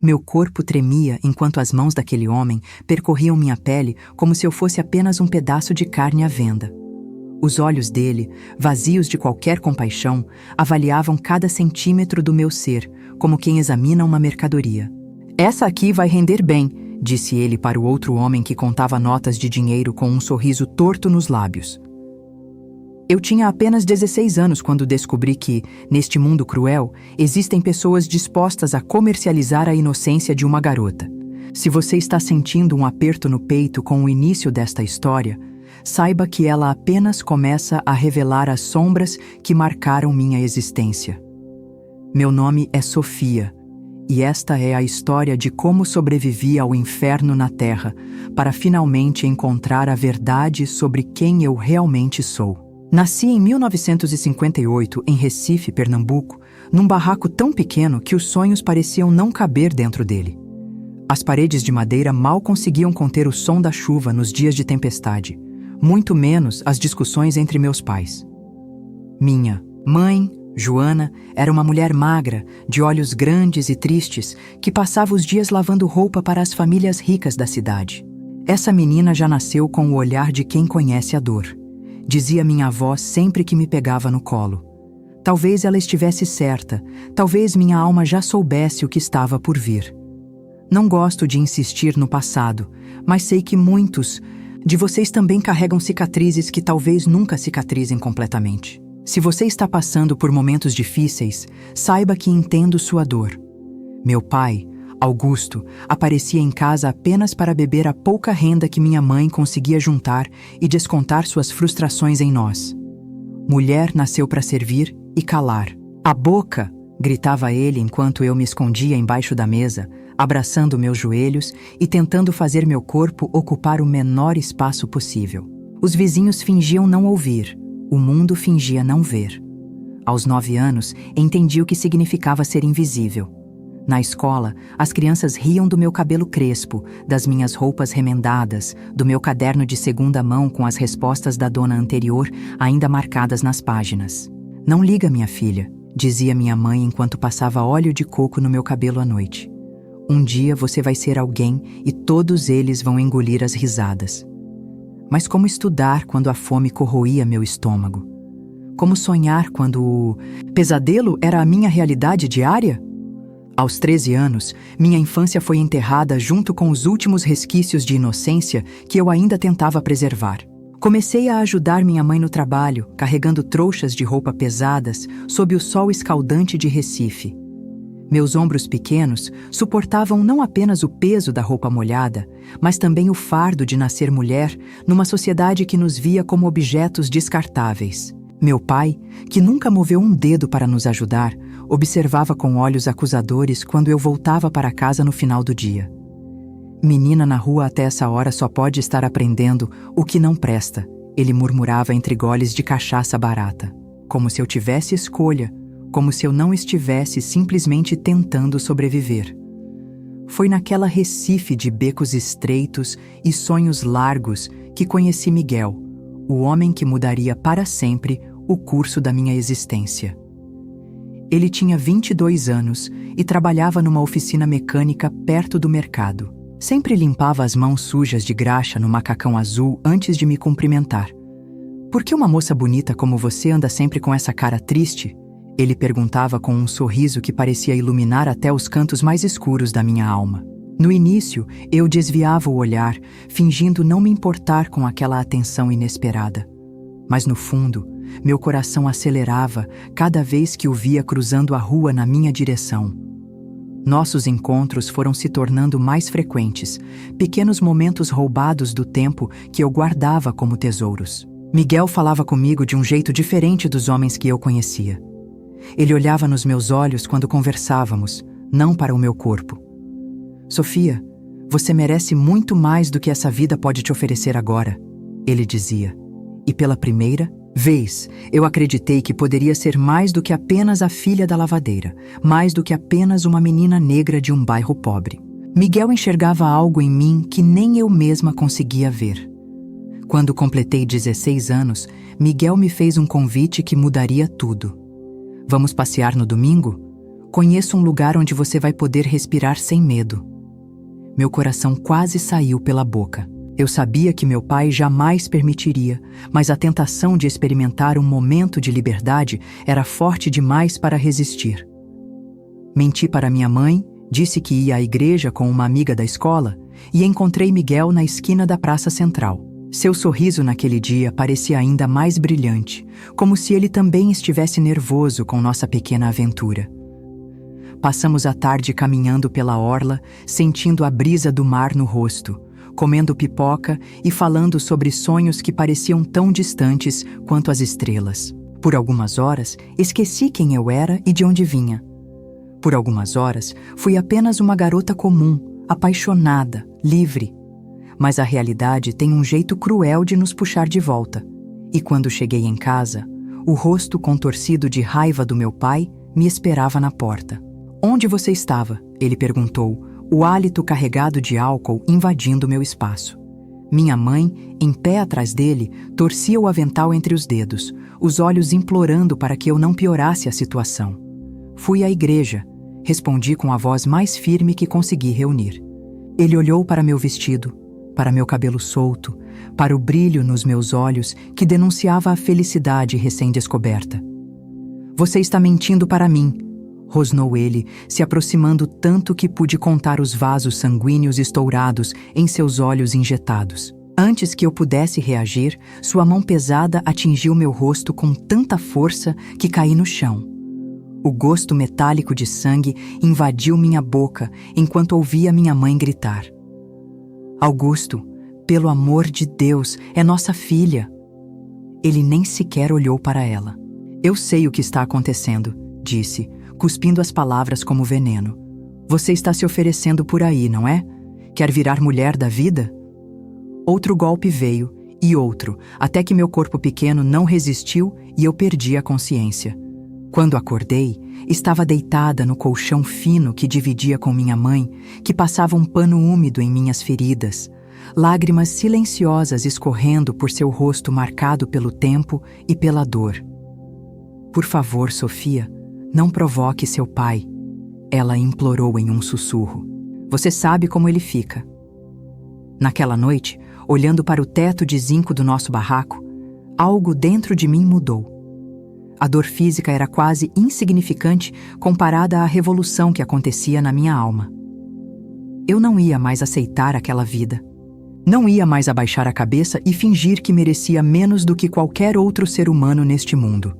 Meu corpo tremia enquanto as mãos daquele homem percorriam minha pele como se eu fosse apenas um pedaço de carne à venda. Os olhos dele, vazios de qualquer compaixão, avaliavam cada centímetro do meu ser, como quem examina uma mercadoria. "Essa aqui vai render bem", disse ele para o outro homem que contava notas de dinheiro com um sorriso torto nos lábios. Eu tinha apenas 16 anos quando descobri que, neste mundo cruel, existem pessoas dispostas a comercializar a inocência de uma garota. Se você está sentindo um aperto no peito com o início desta história, saiba que ela apenas começa a revelar as sombras que marcaram minha existência. Meu nome é Sofia, e esta é a história de como sobrevivi ao inferno na Terra, para finalmente encontrar a verdade sobre quem eu realmente sou. Nasci em 1958 em Recife, Pernambuco, num barraco tão pequeno que os sonhos pareciam não caber dentro dele. As paredes de madeira mal conseguiam conter o som da chuva nos dias de tempestade, muito menos as discussões entre meus pais. Minha mãe, Joana, era uma mulher magra, de olhos grandes e tristes, que passava os dias lavando roupa para as famílias ricas da cidade. Essa menina já nasceu com o olhar de quem conhece a dor, dizia minha avó sempre que me pegava no colo. Talvez ela estivesse certa, talvez minha alma já soubesse o que estava por vir. Não gosto de insistir no passado, mas sei que muitos de vocês também carregam cicatrizes que talvez nunca cicatrizem completamente. Se você está passando por momentos difíceis, saiba que entendo sua dor. Meu pai, Augusto, aparecia em casa apenas para beber a pouca renda que minha mãe conseguia juntar e descontar suas frustrações em nós. Mulher nasceu para servir e calar. "A boca!", gritava ele enquanto eu me escondia embaixo da mesa, abraçando meus joelhos e tentando fazer meu corpo ocupar o menor espaço possível. Os vizinhos fingiam não ouvir, o mundo fingia não ver. Aos 9 anos, entendi o que significava ser invisível. Na escola, as crianças riam do meu cabelo crespo, das minhas roupas remendadas, do meu caderno de segunda mão com as respostas da dona anterior ainda marcadas nas páginas. "Não liga, minha filha", dizia minha mãe enquanto passava óleo de coco no meu cabelo à noite. "Um dia você vai ser alguém e todos eles vão engolir as risadas." Mas como estudar quando a fome corroía meu estômago? Como sonhar quando o pesadelo era a minha realidade diária? Aos 13 anos, minha infância foi enterrada junto com os últimos resquícios de inocência que eu ainda tentava preservar. Comecei a ajudar minha mãe no trabalho, carregando trouxas de roupa pesadas sob o sol escaldante de Recife. Meus ombros pequenos suportavam não apenas o peso da roupa molhada, mas também o fardo de nascer mulher numa sociedade que nos via como objetos descartáveis. Meu pai, que nunca moveu um dedo para nos ajudar, observava com olhos acusadores quando eu voltava para casa no final do dia. "Menina na rua até essa hora só pode estar aprendendo o que não presta", ele murmurava entre goles de cachaça barata. Como se eu tivesse escolha, como se eu não estivesse simplesmente tentando sobreviver. Foi naquela Recife de becos estreitos e sonhos largos que conheci Miguel, o homem que mudaria para sempre o curso da minha existência. Ele tinha 22 anos e trabalhava numa oficina mecânica perto do mercado. Sempre limpava as mãos sujas de graxa no macacão azul antes de me cumprimentar. "Por que uma moça bonita como você anda sempre com essa cara triste?", ele perguntava com um sorriso que parecia iluminar até os cantos mais escuros da minha alma. No início, eu desviava o olhar, fingindo não me importar com aquela atenção inesperada. Mas no fundo, meu coração acelerava cada vez que o via cruzando a rua na minha direção. Nossos encontros foram se tornando mais frequentes, pequenos momentos roubados do tempo que eu guardava como tesouros. Miguel falava comigo de um jeito diferente dos homens que eu conhecia. Ele olhava nos meus olhos quando conversávamos, não para o meu corpo. "Sofia, você merece muito mais do que essa vida pode te oferecer agora", ele dizia. E pela primeira vez, eu acreditei que poderia ser mais do que apenas a filha da lavadeira, mais do que apenas uma menina negra de um bairro pobre. Miguel enxergava algo em mim que nem eu mesma conseguia ver. Quando completei 16 anos, Miguel me fez um convite que mudaria tudo. "Vamos passear no domingo?", Conheço um lugar onde você vai poder respirar sem medo. Meu coração quase saiu pela boca. Eu sabia que meu pai jamais permitiria, mas a tentação de experimentar um momento de liberdade era forte demais para resistir. Menti para minha mãe, disse que ia à igreja com uma amiga da escola e encontrei Miguel na esquina da Praça Central. Seu sorriso naquele dia parecia ainda mais brilhante, como se ele também estivesse nervoso com nossa pequena aventura. Passamos a tarde caminhando pela orla, sentindo a brisa do mar no rosto, comendo pipoca e falando sobre sonhos que pareciam tão distantes quanto as estrelas. Por algumas horas, esqueci quem eu era e de onde vinha. Por algumas horas, fui apenas uma garota comum, apaixonada, livre. Mas a realidade tem um jeito cruel de nos puxar de volta. E quando cheguei em casa, o rosto contorcido de raiva do meu pai me esperava na porta. "Onde você estava?" ele perguntou, o hálito carregado de álcool invadindo meu espaço. Minha mãe, em pé atrás dele, torcia o avental entre os dedos, os olhos implorando para que eu não piorasse a situação. "Fui à igreja", respondi com a voz mais firme que consegui reunir. Ele olhou para meu vestido, para meu cabelo solto, para o brilho nos meus olhos que denunciava a felicidade recém-descoberta. "Você está mentindo para mim", rosnou ele, se aproximando tanto que pude contar os vasos sanguíneos estourados em seus olhos injetados. Antes que eu pudesse reagir, sua mão pesada atingiu meu rosto com tanta força que caí no chão. O gosto metálico de sangue invadiu minha boca enquanto ouvia minha mãe gritar: "Augusto, pelo amor de Deus, é nossa filha!" Ele nem sequer olhou para ela. "Eu sei o que está acontecendo", disse, cuspindo as palavras como veneno. "Você está se oferecendo por aí, não é? Quer virar mulher da vida?" Outro golpe veio, e outro, até que meu corpo pequeno não resistiu e eu perdi a consciência. Quando acordei, estava deitada no colchão fino que dividia com minha mãe, que passava um pano úmido em minhas feridas, lágrimas silenciosas escorrendo por seu rosto marcado pelo tempo e pela dor. "Por favor, Sofia, não provoque seu pai", ela implorou em um sussurro. "Você sabe como ele fica." Naquela noite, olhando para o teto de zinco do nosso barraco, algo dentro de mim mudou. A dor física era quase insignificante comparada à revolução que acontecia na minha alma. Eu não ia mais aceitar aquela vida. Não ia mais abaixar a cabeça e fingir que merecia menos do que qualquer outro ser humano neste mundo.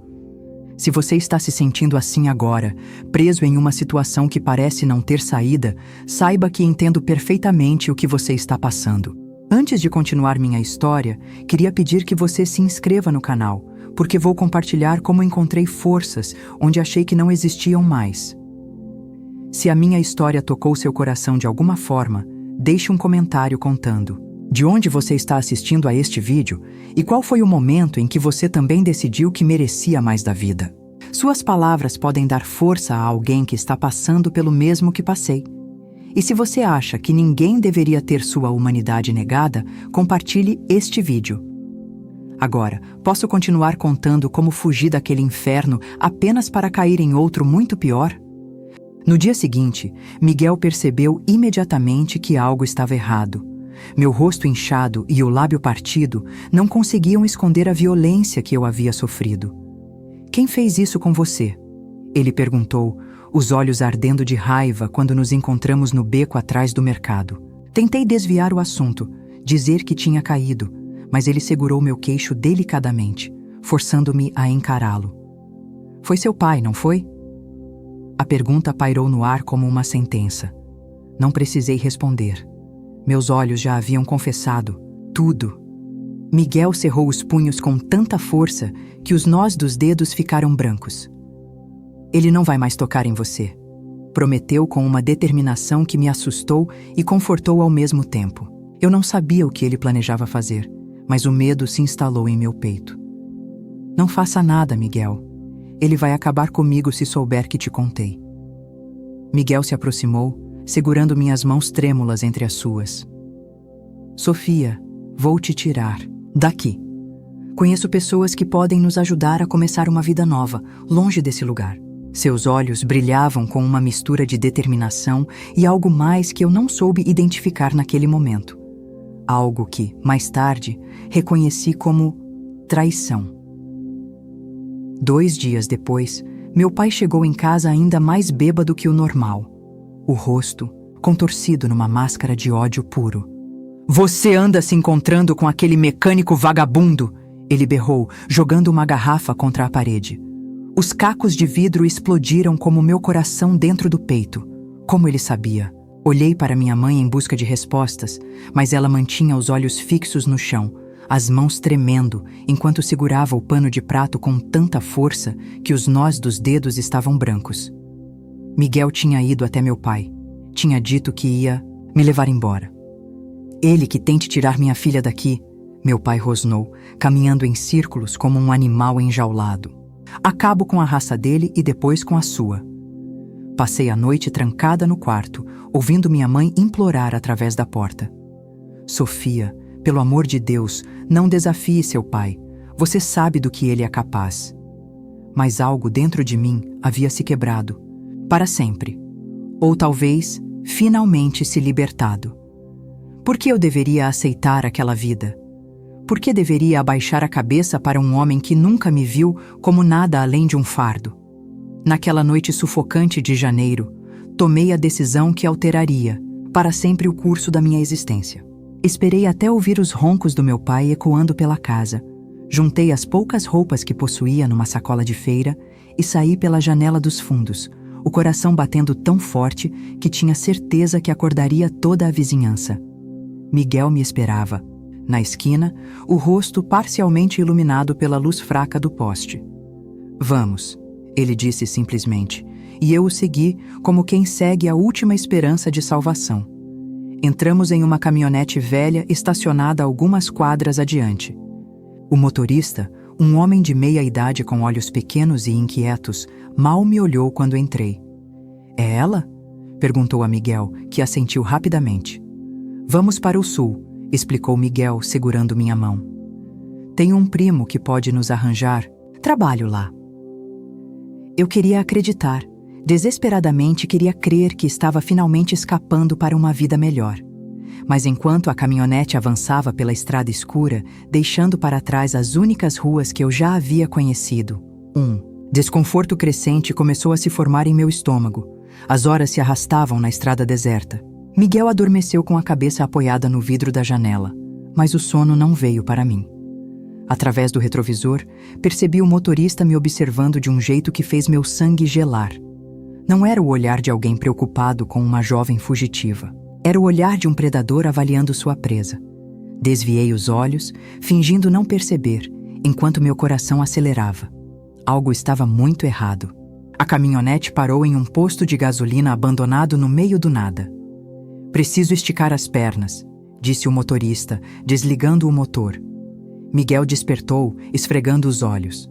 Se você está se sentindo assim agora, preso em uma situação que parece não ter saída, saiba que entendo perfeitamente o que você está passando. Antes de continuar minha história, queria pedir que você se inscreva no canal, porque vou compartilhar como encontrei forças onde achei que não existiam mais. Se a minha história tocou seu coração de alguma forma, deixe um comentário contando de onde você está assistindo a este vídeo e qual foi o momento em que você também decidiu que merecia mais da vida. Suas palavras podem dar força a alguém que está passando pelo mesmo que passei. E se você acha que ninguém deveria ter sua humanidade negada, compartilhe este vídeo. Agora, posso continuar contando como fugi daquele inferno apenas para cair em outro muito pior? No dia seguinte, Miguel percebeu imediatamente que algo estava errado. Meu rosto inchado e o lábio partido não conseguiam esconder a violência que eu havia sofrido. "Quem fez isso com você?" ele perguntou, os olhos ardendo de raiva quando nos encontramos no beco atrás do mercado. Tentei desviar o assunto, dizer que tinha caído, mas ele segurou meu queixo delicadamente, forçando-me a encará-lo. "Foi seu pai, não foi?" A pergunta pairou no ar como uma sentença. Não precisei responder. Meus olhos já haviam confessado tudo. Miguel cerrou os punhos com tanta força que os nós dos dedos ficaram brancos. "Ele não vai mais tocar em você", prometeu com uma determinação que me assustou e confortou ao mesmo tempo. Eu não sabia o que ele planejava fazer, mas o medo se instalou em meu peito. "Não faça nada, Miguel. Ele vai acabar comigo se souber que te contei." Miguel se aproximou, segurando minhas mãos trêmulas entre as suas. "Sofia, vou te tirar daqui. Conheço pessoas que podem nos ajudar a começar uma vida nova, longe desse lugar. Seus olhos brilhavam com uma mistura de determinação e algo mais que eu não soube identificar naquele momento. Algo que, mais tarde, reconheci como traição. 2 dias depois, meu pai chegou em casa ainda mais bêbado que o normal. O rosto contorcido numa máscara de ódio puro. "Você anda se encontrando com aquele mecânico vagabundo!" Ele berrou, jogando uma garrafa contra a parede. Os cacos de vidro explodiram como meu coração dentro do peito. Como ele sabia? Olhei para minha mãe em busca de respostas, mas ela mantinha os olhos fixos no chão, as mãos tremendo, enquanto segurava o pano de prato com tanta força que os nós dos dedos estavam brancos. Miguel tinha ido até meu pai. Tinha dito que ia me levar embora. "Ele que tente tirar minha filha daqui", meu pai rosnou, caminhando em círculos como um animal enjaulado. "Acabo com a raça dele e depois com a sua." Passei a noite trancada no quarto, ouvindo minha mãe implorar através da porta. "Sofia, pelo amor de Deus, não desafie seu pai. Você sabe do que ele é capaz." Mas algo dentro de mim havia se quebrado. Para sempre. Ou talvez, finalmente se libertado. Por que eu deveria aceitar aquela vida? Por que deveria abaixar a cabeça para um homem que nunca me viu como nada além de um fardo? Naquela noite sufocante de janeiro, tomei a decisão que alteraria, para sempre, o curso da minha existência. Esperei até ouvir os roncos do meu pai ecoando pela casa. Juntei as poucas roupas que possuía numa sacola de feira e saí pela janela dos fundos, o coração batendo tão forte que tinha certeza que acordaria toda a vizinhança. Miguel me esperava. Na esquina, o rosto parcialmente iluminado pela luz fraca do poste. "Vamos", ele disse simplesmente, e eu o segui como quem segue a última esperança de salvação. Entramos em uma caminhonete velha estacionada algumas quadras adiante. O motorista, um homem de meia-idade com olhos pequenos e inquietos, mal me olhou quando entrei. "É ela?", perguntou a Miguel, que assentiu rapidamente. "Vamos para o sul", explicou Miguel, segurando minha mão. "Tenho um primo que pode nos arranjar trabalho lá." Eu queria acreditar. Desesperadamente queria crer que estava finalmente escapando para uma vida melhor. Mas enquanto a caminhonete avançava pela estrada escura, deixando para trás as únicas ruas que eu já havia conhecido, desconforto crescente começou a se formar em meu estômago. As horas se arrastavam na estrada deserta. Miguel adormeceu com a cabeça apoiada no vidro da janela, mas o sono não veio para mim. Através do retrovisor, percebi o motorista me observando de um jeito que fez meu sangue gelar. Não era o olhar de alguém preocupado com uma jovem fugitiva. Era o olhar de um predador avaliando sua presa. Desviei os olhos, fingindo não perceber, enquanto meu coração acelerava. Algo estava muito errado. A caminhonete parou em um posto de gasolina abandonado no meio do nada. "Preciso esticar as pernas", disse o motorista, desligando o motor. Miguel despertou, esfregando os olhos.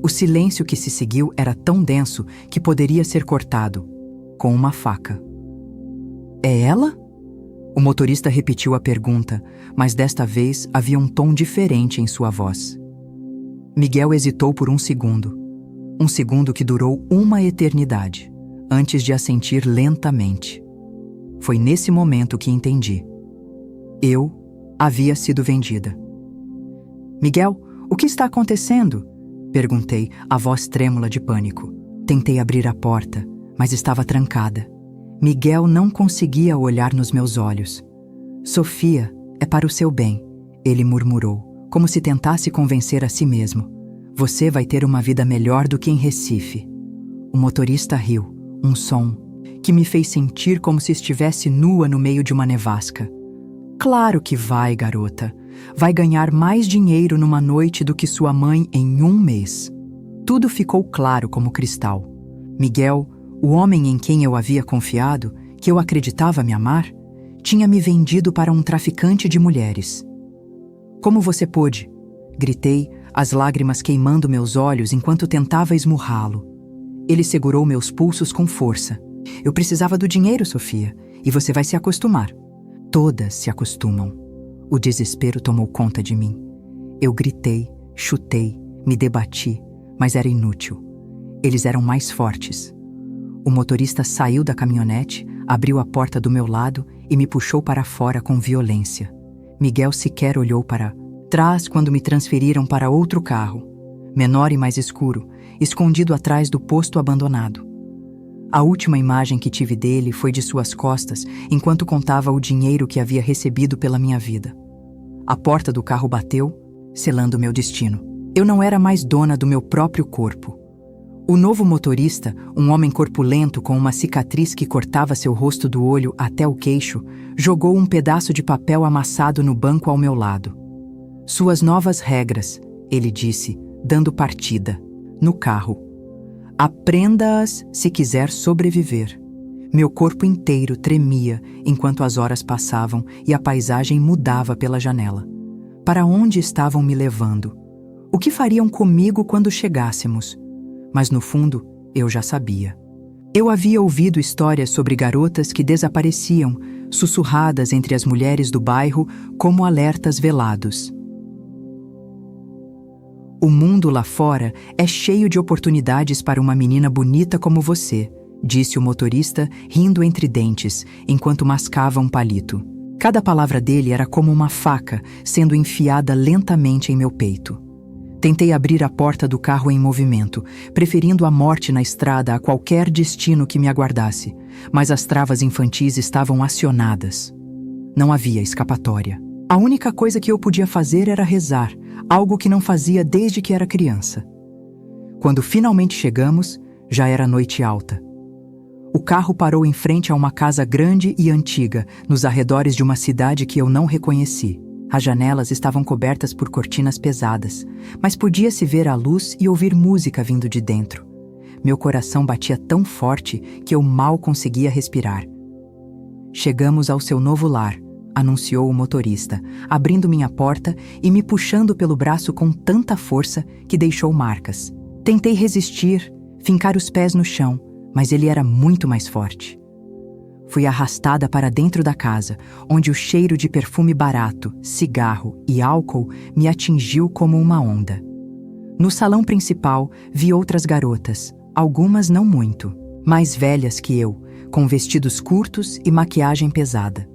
O silêncio que se seguiu era tão denso que poderia ser cortado, com uma faca. "É ela?" O motorista repetiu a pergunta, mas desta vez havia um tom diferente em sua voz. Miguel hesitou por um segundo que durou uma eternidade, antes de assentir lentamente. Foi nesse momento que entendi. Eu havia sido vendida. "Miguel, o que está acontecendo?", perguntei, a voz trêmula de pânico. Tentei abrir a porta, mas estava trancada. Miguel não conseguia olhar nos meus olhos. "Sofia, é para o seu bem", ele murmurou, como se tentasse convencer a si mesmo. "Você vai ter uma vida melhor do que em Recife." O motorista riu, um som que me fez sentir como se estivesse nua no meio de uma nevasca. "Claro que vai, garota. Vai ganhar mais dinheiro numa noite do que sua mãe em um mês." Tudo ficou claro como cristal. Miguel, o homem em quem eu havia confiado, que eu acreditava me amar, tinha me vendido para um traficante de mulheres. "Como você pôde?", gritei, as lágrimas queimando meus olhos enquanto tentava esmurrá-lo. Ele segurou meus pulsos com força. "Eu precisava do dinheiro, Sofia, e você vai se acostumar." "Todas se acostumam." O desespero tomou conta de mim. Eu gritei, chutei, me debati, mas era inútil. Eles eram mais fortes. O motorista saiu da caminhonete, abriu a porta do meu lado e me puxou para fora com violência. Miguel sequer olhou para trás quando me transferiram para outro carro, menor e mais escuro, escondido atrás do posto abandonado. A última imagem que tive dele foi de suas costas, enquanto contava o dinheiro que havia recebido pela minha vida. A porta do carro bateu, selando meu destino. Eu não era mais dona do meu próprio corpo. O novo motorista, um homem corpulento com uma cicatriz que cortava seu rosto do olho até o queixo, jogou um pedaço de papel amassado no banco ao meu lado. Suas novas regras, ele disse, dando partida, no carro. Aprenda-as se quiser sobreviver. Meu corpo inteiro tremia enquanto as horas passavam e a paisagem mudava pela janela. Para onde estavam me levando? O que fariam comigo quando chegássemos? Mas no fundo, eu já sabia. Eu havia ouvido histórias sobre garotas que desapareciam, sussurradas entre as mulheres do bairro como alertas velados. O mundo lá fora é cheio de oportunidades para uma menina bonita como você, disse o motorista, rindo entre dentes, enquanto mascava um palito. Cada palavra dele era como uma faca, sendo enfiada lentamente em meu peito. Tentei abrir a porta do carro em movimento, preferindo a morte na estrada a qualquer destino que me aguardasse, mas as travas infantis estavam acionadas. Não havia escapatória. A única coisa que eu podia fazer era rezar, algo que não fazia desde que era criança. Quando finalmente chegamos, já era noite alta. O carro parou em frente a uma casa grande e antiga, nos arredores de uma cidade que eu não reconheci. As janelas estavam cobertas por cortinas pesadas, mas podia-se ver a luz e ouvir música vindo de dentro. Meu coração batia tão forte que eu mal conseguia respirar. Chegamos ao seu novo lar, anunciou o motorista, abrindo minha porta e me puxando pelo braço com tanta força que deixou marcas. Tentei resistir, fincar os pés no chão, mas ele era muito mais forte. Fui arrastada para dentro da casa, onde o cheiro de perfume barato, cigarro e álcool me atingiu como uma onda. No salão principal, vi outras garotas, algumas não muito, mais velhas que eu, com vestidos curtos e maquiagem pesada.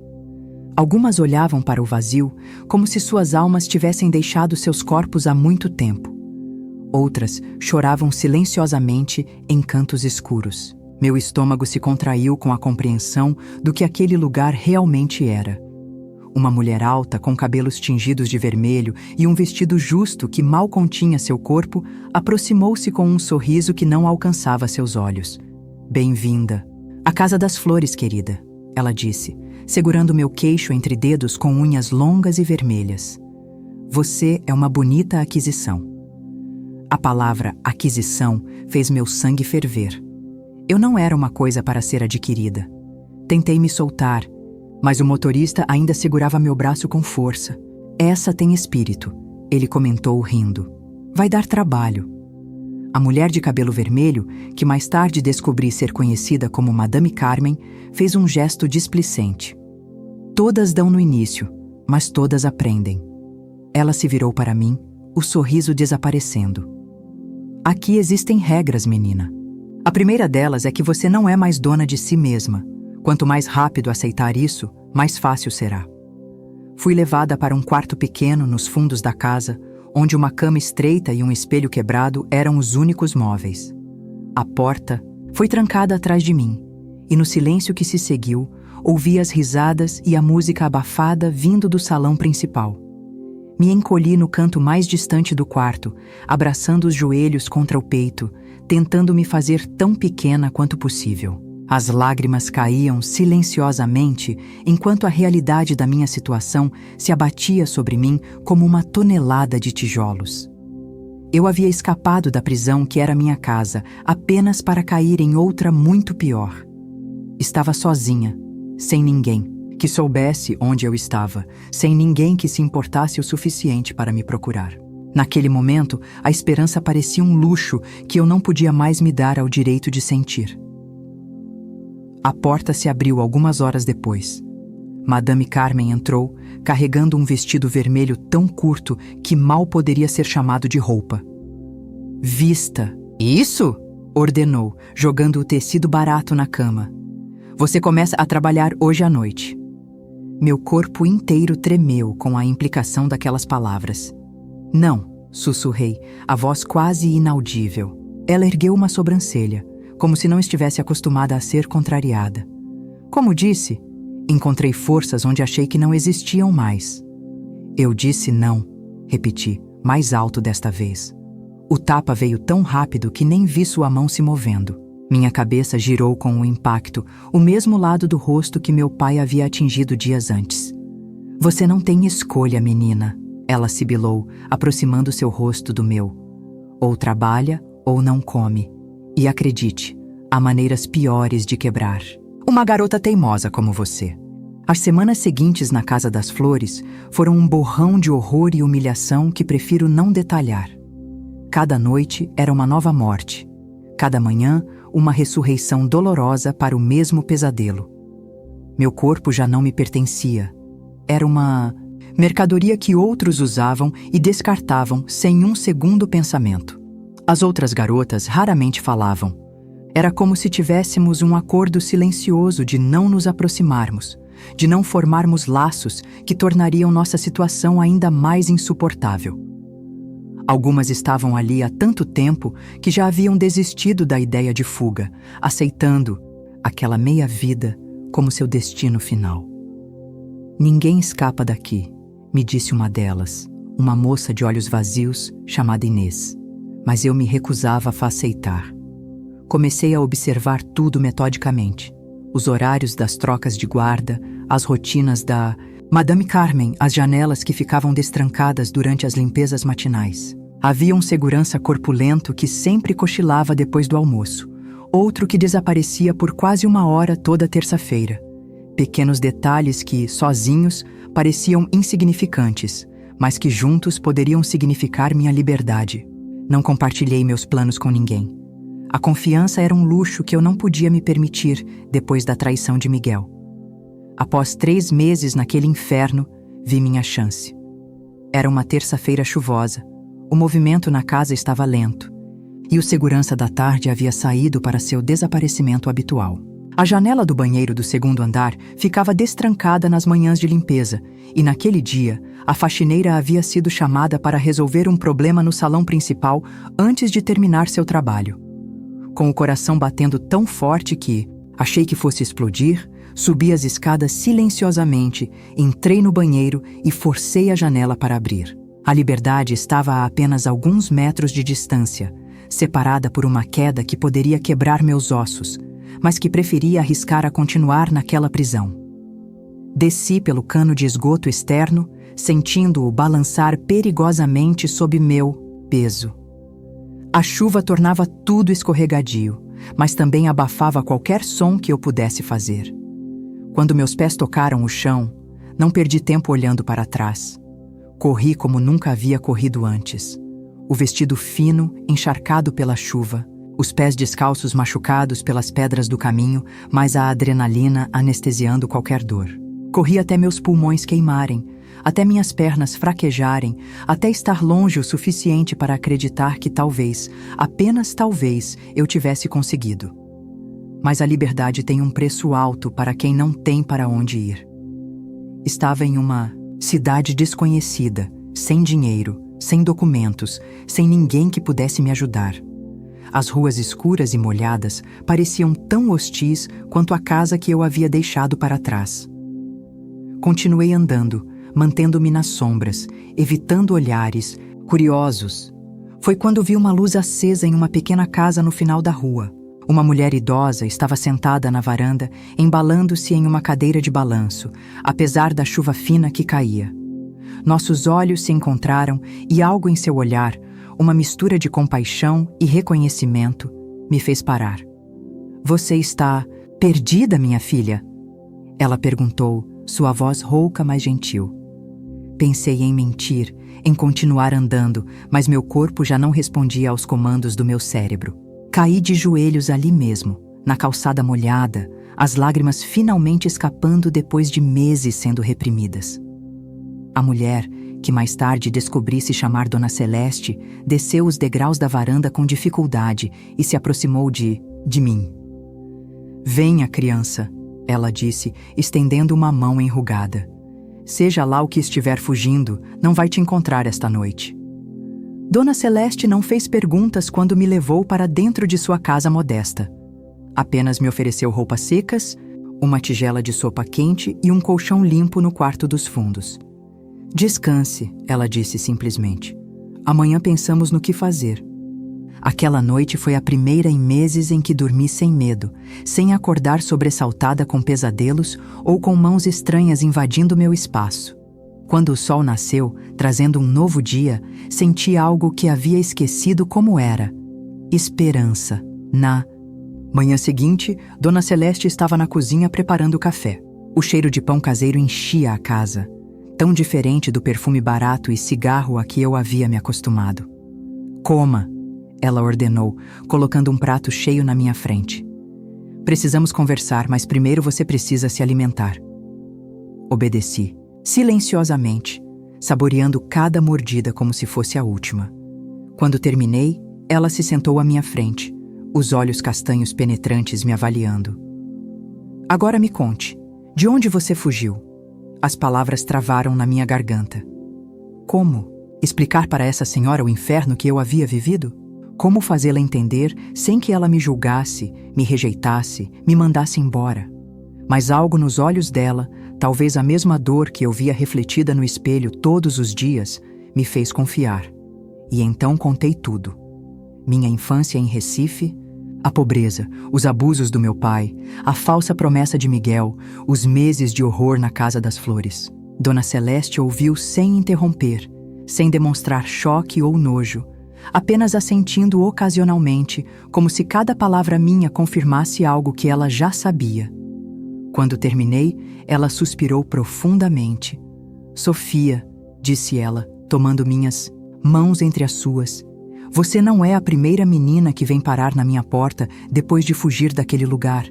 Algumas olhavam para o vazio, como se suas almas tivessem deixado seus corpos há muito tempo. Outras choravam silenciosamente em cantos escuros. Meu estômago se contraiu com a compreensão do que aquele lugar realmente era. Uma mulher alta, com cabelos tingidos de vermelho e um vestido justo que mal continha seu corpo, aproximou-se com um sorriso que não alcançava seus olhos. Bem-vinda. À Casa das Flores, querida, ela disse, segurando meu queixo entre dedos com unhas longas e vermelhas. Você é uma bonita aquisição. A palavra aquisição fez meu sangue ferver. Eu não era uma coisa para ser adquirida. Tentei me soltar, mas o motorista ainda segurava meu braço com força. Essa tem espírito, ele comentou rindo. Vai dar trabalho. A mulher de cabelo vermelho, que mais tarde descobri ser conhecida como Madame Carmen, fez um gesto displicente. Todas dão no início, mas todas aprendem. Ela se virou para mim, o sorriso desaparecendo. Aqui existem regras, menina. A primeira delas é que você não é mais dona de si mesma. Quanto mais rápido aceitar isso, mais fácil será. Fui levada para um quarto pequeno nos fundos da casa, onde uma cama estreita e um espelho quebrado eram os únicos móveis. A porta foi trancada atrás de mim, e no silêncio que se seguiu, ouvi as risadas e a música abafada vindo do salão principal. Me encolhi no canto mais distante do quarto, abraçando os joelhos contra o peito, tentando me fazer tão pequena quanto possível. As lágrimas caíam silenciosamente enquanto a realidade da minha situação se abatia sobre mim como uma tonelada de tijolos. Eu havia escapado da prisão que era minha casa apenas para cair em outra muito pior. Estava sozinha, sem ninguém que soubesse onde eu estava, sem ninguém que se importasse o suficiente para me procurar. Naquele momento, a esperança parecia um luxo que eu não podia mais me dar ao direito de sentir. A porta se abriu algumas horas depois. Madame Carmen entrou, carregando um vestido vermelho tão curto que mal poderia ser chamado de roupa. Vista! Isso? ordenou, jogando o tecido barato na cama. Você começa a trabalhar hoje à noite. Meu corpo inteiro tremeu com a implicação daquelas palavras. Não, sussurrei, a voz quase inaudível. Ela ergueu uma sobrancelha, como se não estivesse acostumada a ser contrariada. Como disse, encontrei forças onde achei que não existiam mais. Eu disse não, repeti, mais alto desta vez. O tapa veio tão rápido que nem vi sua mão se movendo. Minha cabeça girou com o impacto, o mesmo lado do rosto que meu pai havia atingido dias antes. Você não tem escolha, menina, ela sibilou, aproximando seu rosto do meu. Ou trabalha ou não come. E acredite, há maneiras piores de quebrar. Uma garota teimosa como você. As semanas seguintes na Casa das Flores foram um borrão de horror e humilhação que prefiro não detalhar. Cada noite era uma nova morte. Cada manhã, uma ressurreição dolorosa para o mesmo pesadelo. Meu corpo já não me pertencia. Era uma mercadoria que outros usavam e descartavam sem um segundo pensamento. As outras garotas raramente falavam. Era como se tivéssemos um acordo silencioso de não nos aproximarmos, de não formarmos laços que tornariam nossa situação ainda mais insuportável. Algumas estavam ali há tanto tempo que já haviam desistido da ideia de fuga, aceitando aquela meia-vida como seu destino final. Ninguém escapa daqui, me disse uma delas, uma moça de olhos vazios chamada Inês. Mas eu me recusava a aceitar. Comecei a observar tudo metodicamente. Os horários das trocas de guarda, as rotinas da Madame Carmen, as janelas que ficavam destrancadas durante as limpezas matinais. Havia um segurança corpulento que sempre cochilava depois do almoço, outro que desaparecia por quase uma hora toda terça-feira. Pequenos detalhes que, sozinhos, pareciam insignificantes, mas que juntos poderiam significar minha liberdade. Não compartilhei meus planos com ninguém. A confiança era um luxo que eu não podia me permitir depois da traição de Miguel. Após 3 meses naquele inferno, vi minha chance. Era uma terça-feira chuvosa. O movimento na casa estava lento. E o segurança da tarde havia saído para seu desaparecimento habitual. A janela do banheiro do 2º andar ficava destrancada nas manhãs de limpeza, e naquele dia, a faxineira havia sido chamada para resolver um problema no salão principal antes de terminar seu trabalho. Com o coração batendo tão forte que achei que fosse explodir, subi as escadas silenciosamente, entrei no banheiro e forcei a janela para abrir. A liberdade estava a apenas alguns metros de distância, separada por uma queda que poderia quebrar meus ossos, mas que preferia arriscar a continuar naquela prisão. Desci pelo cano de esgoto externo, sentindo-o balançar perigosamente sob meu peso. A chuva tornava tudo escorregadio, mas também abafava qualquer som que eu pudesse fazer. Quando meus pés tocaram o chão, não perdi tempo olhando para trás. Corri como nunca havia corrido antes. O vestido fino, encharcado pela chuva, os pés descalços machucados pelas pedras do caminho, mas a adrenalina anestesiando qualquer dor. Corri até meus pulmões queimarem, até minhas pernas fraquejarem, até estar longe o suficiente para acreditar que talvez, apenas talvez, eu tivesse conseguido. Mas a liberdade tem um preço alto para quem não tem para onde ir. Estava em uma cidade desconhecida, sem dinheiro, sem documentos, sem ninguém que pudesse me ajudar. As ruas escuras e molhadas pareciam tão hostis quanto a casa que eu havia deixado para trás. Continuei andando, mantendo-me nas sombras, evitando olhares, curiosos. Foi quando vi uma luz acesa em uma pequena casa no final da rua. Uma mulher idosa estava sentada na varanda, embalando-se em uma cadeira de balanço, apesar da chuva fina que caía. Nossos olhos se encontraram e algo em seu olhar, uma mistura de compaixão e reconhecimento, me fez parar. Você está perdida, minha filha? Ela perguntou, sua voz rouca, mas gentil. Pensei em mentir, em continuar andando, mas meu corpo já não respondia aos comandos do meu cérebro. Caí de joelhos ali mesmo, na calçada molhada, as lágrimas finalmente escapando depois de meses sendo reprimidas. A mulher, que mais tarde descobri se chamar Dona Celeste, desceu os degraus da varanda com dificuldade e se aproximou de mim. "Venha, criança", ela disse, estendendo uma mão enrugada. "Seja lá o que estiver fugindo, não vai te encontrar esta noite." Dona Celeste não fez perguntas quando me levou para dentro de sua casa modesta. Apenas me ofereceu roupas secas, uma tigela de sopa quente e um colchão limpo no quarto dos fundos. "Descanse", ela disse simplesmente. "Amanhã pensamos no que fazer." Aquela noite foi a primeira em meses em que dormi sem medo, sem acordar sobressaltada com pesadelos ou com mãos estranhas invadindo meu espaço. Quando o sol nasceu, trazendo um novo dia, senti algo que havia esquecido como era: esperança. Na manhã seguinte, Dona Celeste estava na cozinha preparando café. O cheiro de pão caseiro enchia a casa, tão diferente do perfume barato e cigarro a que eu havia me acostumado. "Coma", ela ordenou, colocando um prato cheio na minha frente. "Precisamos conversar, mas primeiro você precisa se alimentar." Obedeci, silenciosamente, saboreando cada mordida como se fosse a última. Quando terminei, ela se sentou à minha frente, os olhos castanhos penetrantes me avaliando. "Agora me conte, de onde você fugiu?" As palavras travaram na minha garganta. Como? Explicar para essa senhora o inferno que eu havia vivido? Como fazê-la entender sem que ela me julgasse, me rejeitasse, me mandasse embora? Mas algo nos olhos dela, talvez a mesma dor que eu via refletida no espelho todos os dias, me fez confiar. E então contei tudo. Minha infância em Recife, a pobreza, os abusos do meu pai, a falsa promessa de Miguel, os meses de horror na Casa das Flores. Dona Celeste ouviu sem interromper, sem demonstrar choque ou nojo, apenas assentindo ocasionalmente, como se cada palavra minha confirmasse algo que ela já sabia. Quando terminei, ela suspirou profundamente. "Sofia", disse ela, tomando minhas mãos entre as suas, "você não é a primeira menina que vem parar na minha porta depois de fugir daquele lugar."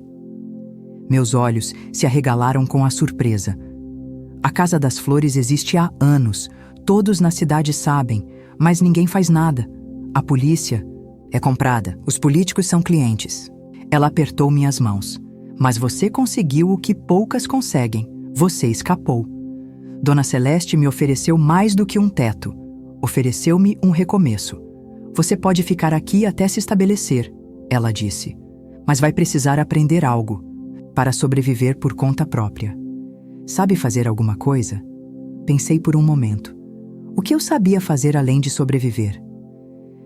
Meus olhos se arregalaram com a surpresa. A Casa das Flores existe há anos, todos na cidade sabem, mas ninguém faz nada. A polícia é comprada, os políticos são clientes. Ela apertou minhas mãos. "Mas você conseguiu o que poucas conseguem. Você escapou." Dona Celeste me ofereceu mais do que um teto. Ofereceu-me um recomeço. "Você pode ficar aqui até se estabelecer", ela disse. "Mas vai precisar aprender algo para sobreviver por conta própria." "Sabe fazer alguma coisa?" Pensei por um momento. O que eu sabia fazer além de sobreviver?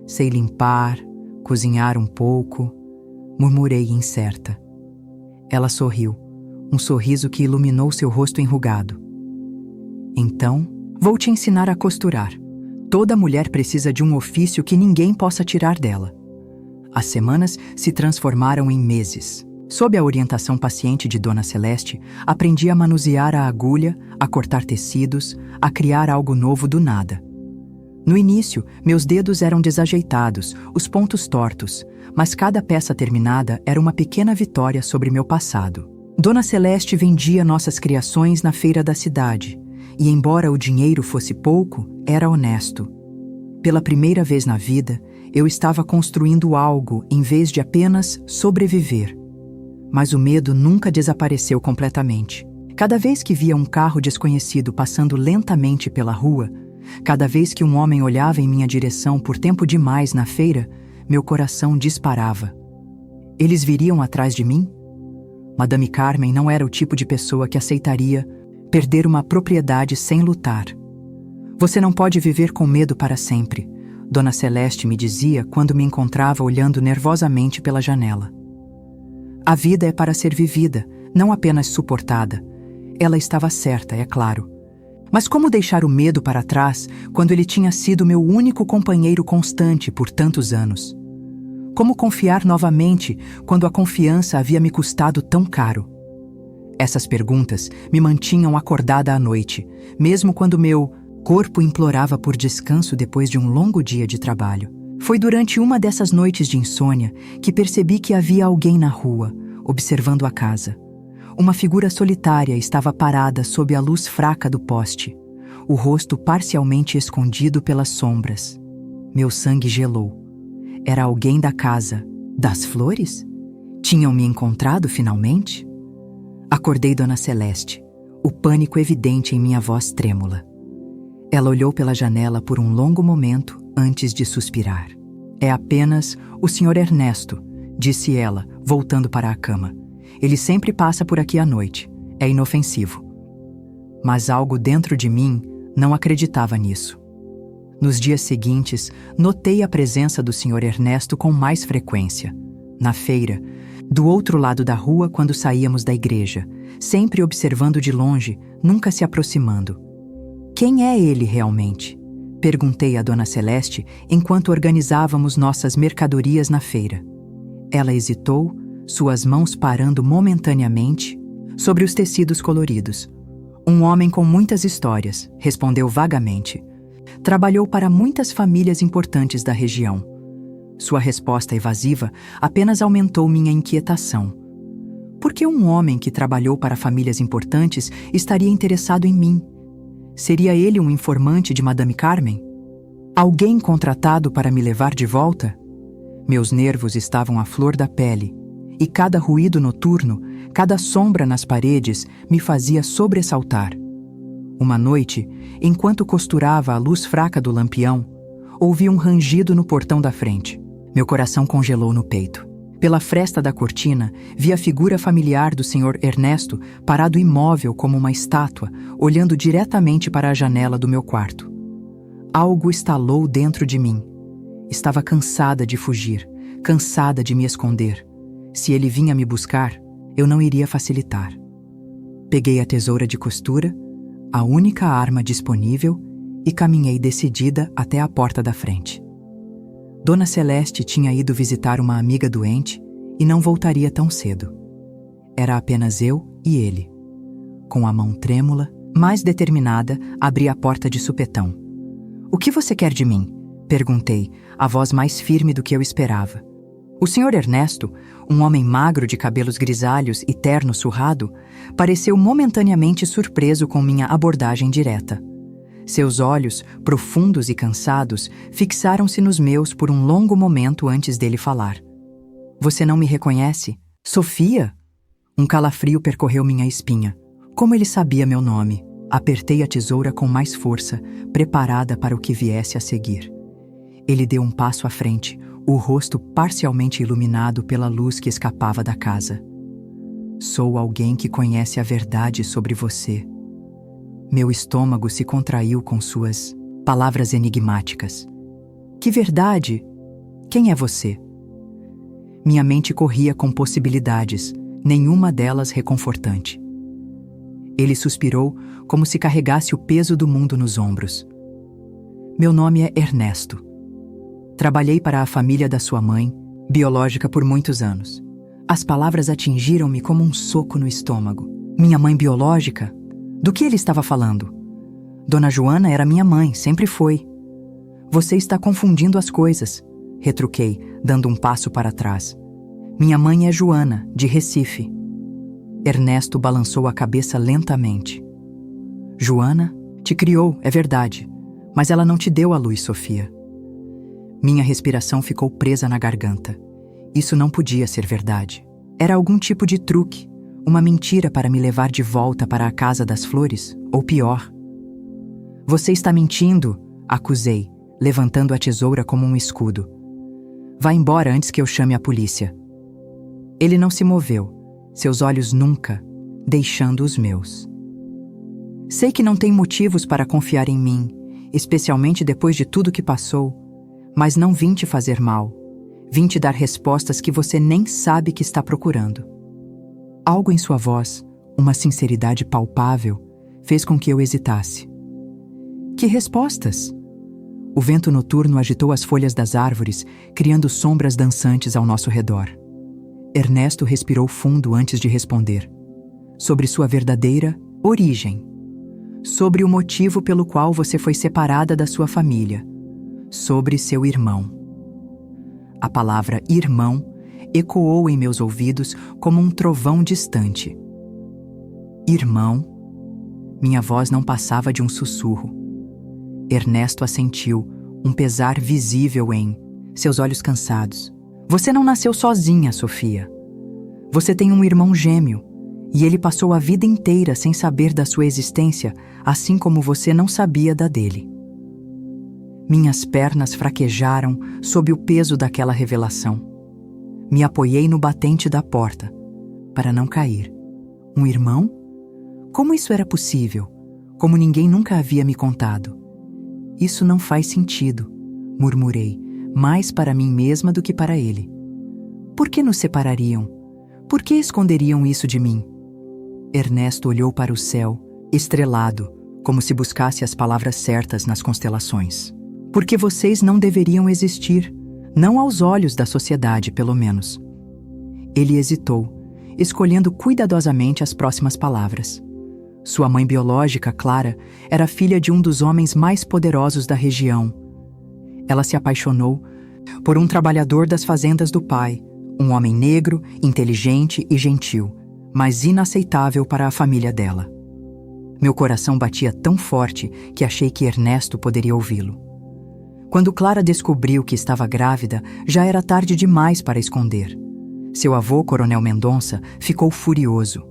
"Sei limpar, cozinhar um pouco", murmurei incerta. Ela sorriu, um sorriso que iluminou seu rosto enrugado. "Então, vou te ensinar a costurar. Toda mulher precisa de um ofício que ninguém possa tirar dela." As semanas se transformaram em meses. Sob a orientação paciente de Dona Celeste, aprendi a manusear a agulha, a cortar tecidos, a criar algo novo do nada. No início, meus dedos eram desajeitados, os pontos tortos, mas cada peça terminada era uma pequena vitória sobre meu passado. Dona Celeste vendia nossas criações na feira da cidade, e embora o dinheiro fosse pouco, era honesto. Pela primeira vez na vida, eu estava construindo algo em vez de apenas sobreviver. Mas o medo nunca desapareceu completamente. Cada vez que via um carro desconhecido passando lentamente pela rua, cada vez que um homem olhava em minha direção por tempo demais na feira, meu coração disparava. Eles viriam atrás de mim? Madame Carmen não era o tipo de pessoa que aceitaria perder uma propriedade sem lutar. "Você não pode viver com medo para sempre", Dona Celeste me dizia quando me encontrava olhando nervosamente pela janela. "A vida é para ser vivida, não apenas suportada." Ela estava certa, é claro. Mas como deixar o medo para trás quando ele tinha sido meu único companheiro constante por tantos anos? Como confiar novamente quando a confiança havia me custado tão caro? Essas perguntas me mantinham acordada à noite, mesmo quando meu corpo implorava por descanso depois de um longo dia de trabalho. Foi durante uma dessas noites de insônia que percebi que havia alguém na rua, observando a casa. Uma figura solitária estava parada sob a luz fraca do poste. o rosto parcialmente escondido pelas sombras. Meu sangue gelou. Era alguém da casa das flores? Tinham me encontrado finalmente? Acordei Dona Celeste, o pânico evidente em minha voz trêmula. Ela olhou pela janela por um longo momento antes de suspirar. É apenas o Sr. Ernesto, disse ela, voltando para a cama. Ele sempre passa por aqui à noite. É inofensivo. Mas algo dentro de mim não acreditava nisso. Nos dias seguintes, notei a presença do Sr. Ernesto com mais frequência. Na feira, do outro lado da rua quando saíamos da igreja, sempre observando de longe, nunca se aproximando. Quem é ele realmente? Perguntei a Dona Celeste enquanto organizávamos nossas mercadorias na feira. Ela hesitou, suas mãos parando momentaneamente sobre os tecidos coloridos. Um homem com muitas histórias, respondeu vagamente. Trabalhou para muitas famílias importantes da região. Sua resposta evasiva apenas aumentou minha inquietação. Por que um homem que trabalhou para famílias importantes estaria interessado em mim? Seria ele um informante de Madame Carmen? Alguém contratado para me levar de volta? Meus nervos estavam à flor da pele, e cada ruído noturno, cada sombra nas paredes me fazia sobressaltar. Uma noite, enquanto costurava a luz fraca do lampião, ouvi um rangido no portão da frente. Meu coração congelou no peito. Pela fresta da cortina, vi a figura familiar do Sr. Ernesto parado imóvel como uma estátua, olhando diretamente para a janela do meu quarto. Algo estalou dentro de mim. Estava cansada de fugir, cansada de me esconder. Se ele vinha me buscar, eu não iria facilitar. Peguei a tesoura de costura, a única arma disponível, e caminhei decidida até a porta da frente. Dona Celeste tinha ido visitar uma amiga doente e não voltaria tão cedo. Era apenas eu e ele. Com a mão trêmula, mais determinada, abri a porta de supetão. "O que você quer de mim?" perguntei, a voz mais firme do que eu esperava. O Sr. Ernesto, um homem magro de cabelos grisalhos e terno surrado, pareceu momentaneamente surpreso com minha abordagem direta. Seus olhos, profundos e cansados, fixaram-se nos meus por um longo momento antes dele falar. "Você não me reconhece? Sofia?" Um calafrio percorreu minha espinha. Como ele sabia meu nome? Apertei a tesoura com mais força, preparada para o que viesse a seguir. Ele deu um passo à frente, o rosto parcialmente iluminado pela luz que escapava da casa. "Sou alguém que conhece a verdade sobre você." Meu estômago se contraiu com suas palavras enigmáticas. "Que verdade? Quem é você?" Minha mente corria com possibilidades, nenhuma delas reconfortante. Ele suspirou como se carregasse o peso do mundo nos ombros. "Meu nome é Ernesto. Trabalhei para a família da sua mãe, biológica, por muitos anos." As palavras atingiram-me como um soco no estômago. Minha mãe biológica? Do que ele estava falando? Dona Joana era minha mãe, sempre foi. "Você está confundindo as coisas", retruquei, dando um passo para trás. "Minha mãe é Joana, de Recife." Ernesto balançou a cabeça lentamente. "Joana te criou, é verdade, mas ela não te deu a luz, Sofia." Minha respiração ficou presa na garganta. Isso não podia ser verdade. Era algum tipo de truque, uma mentira para me levar de volta para a Casa das Flores, ou pior. "Você está mentindo", acusei, levantando a tesoura como um escudo. "Vá embora antes que eu chame a polícia." Ele não se moveu, seus olhos nunca, deixando os meus. "Sei que não tem motivos para confiar em mim, especialmente depois de tudo que passou, mas não vim te fazer mal. Vim te dar respostas que você nem sabe que está procurando." Algo em sua voz, uma sinceridade palpável, fez com que eu hesitasse. "Que respostas?" O vento noturno agitou as folhas das árvores, criando sombras dançantes ao nosso redor. Ernesto respirou fundo antes de responder. "Sobre sua verdadeira origem. Sobre o motivo pelo qual você foi separada da sua família. Sobre seu irmão." A palavra irmão ecoou em meus ouvidos como um trovão distante. "Irmão?" Minha voz não passava de um sussurro. Ernesto assentiu, um pesar visível em seus olhos cansados. Você não nasceu sozinha, Sofia. Você tem um irmão gêmeo, e ele passou a vida inteira sem saber da sua existência, assim como você não sabia da dele. Minhas pernas fraquejaram sob o peso daquela revelação. Me apoiei no batente da porta, para não cair. Um irmão? Como isso era possível? Como ninguém nunca havia me contado? Isso não faz sentido, murmurei, mais para mim mesma do que para ele. Por que nos separariam? Por que esconderiam isso de mim? Ernesto olhou para o céu, estrelado, como se buscasse as palavras certas nas constelações. Porque vocês não deveriam existir, não aos olhos da sociedade, pelo menos. Ele hesitou, escolhendo cuidadosamente as próximas palavras. Sua mãe biológica, Clara, era filha de um dos homens mais poderosos da região. Ela se apaixonou por um trabalhador das fazendas do pai, um homem negro, inteligente e gentil, mas inaceitável para a família dela. Meu coração batia tão forte que achei que Ernesto poderia ouvi-lo. Quando Clara descobriu que estava grávida, já era tarde demais para esconder. Seu avô, Coronel Mendonça, ficou furioso.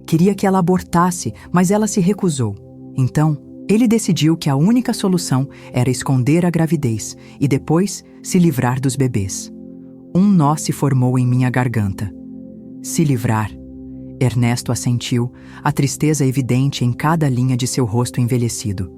Queria que ela abortasse, mas ela se recusou. Então, ele decidiu que a única solução era esconder a gravidez e depois se livrar dos bebês. Um nó se formou em minha garganta. Se livrar. Ernesto assentiu, a tristeza evidente em cada linha de seu rosto envelhecido.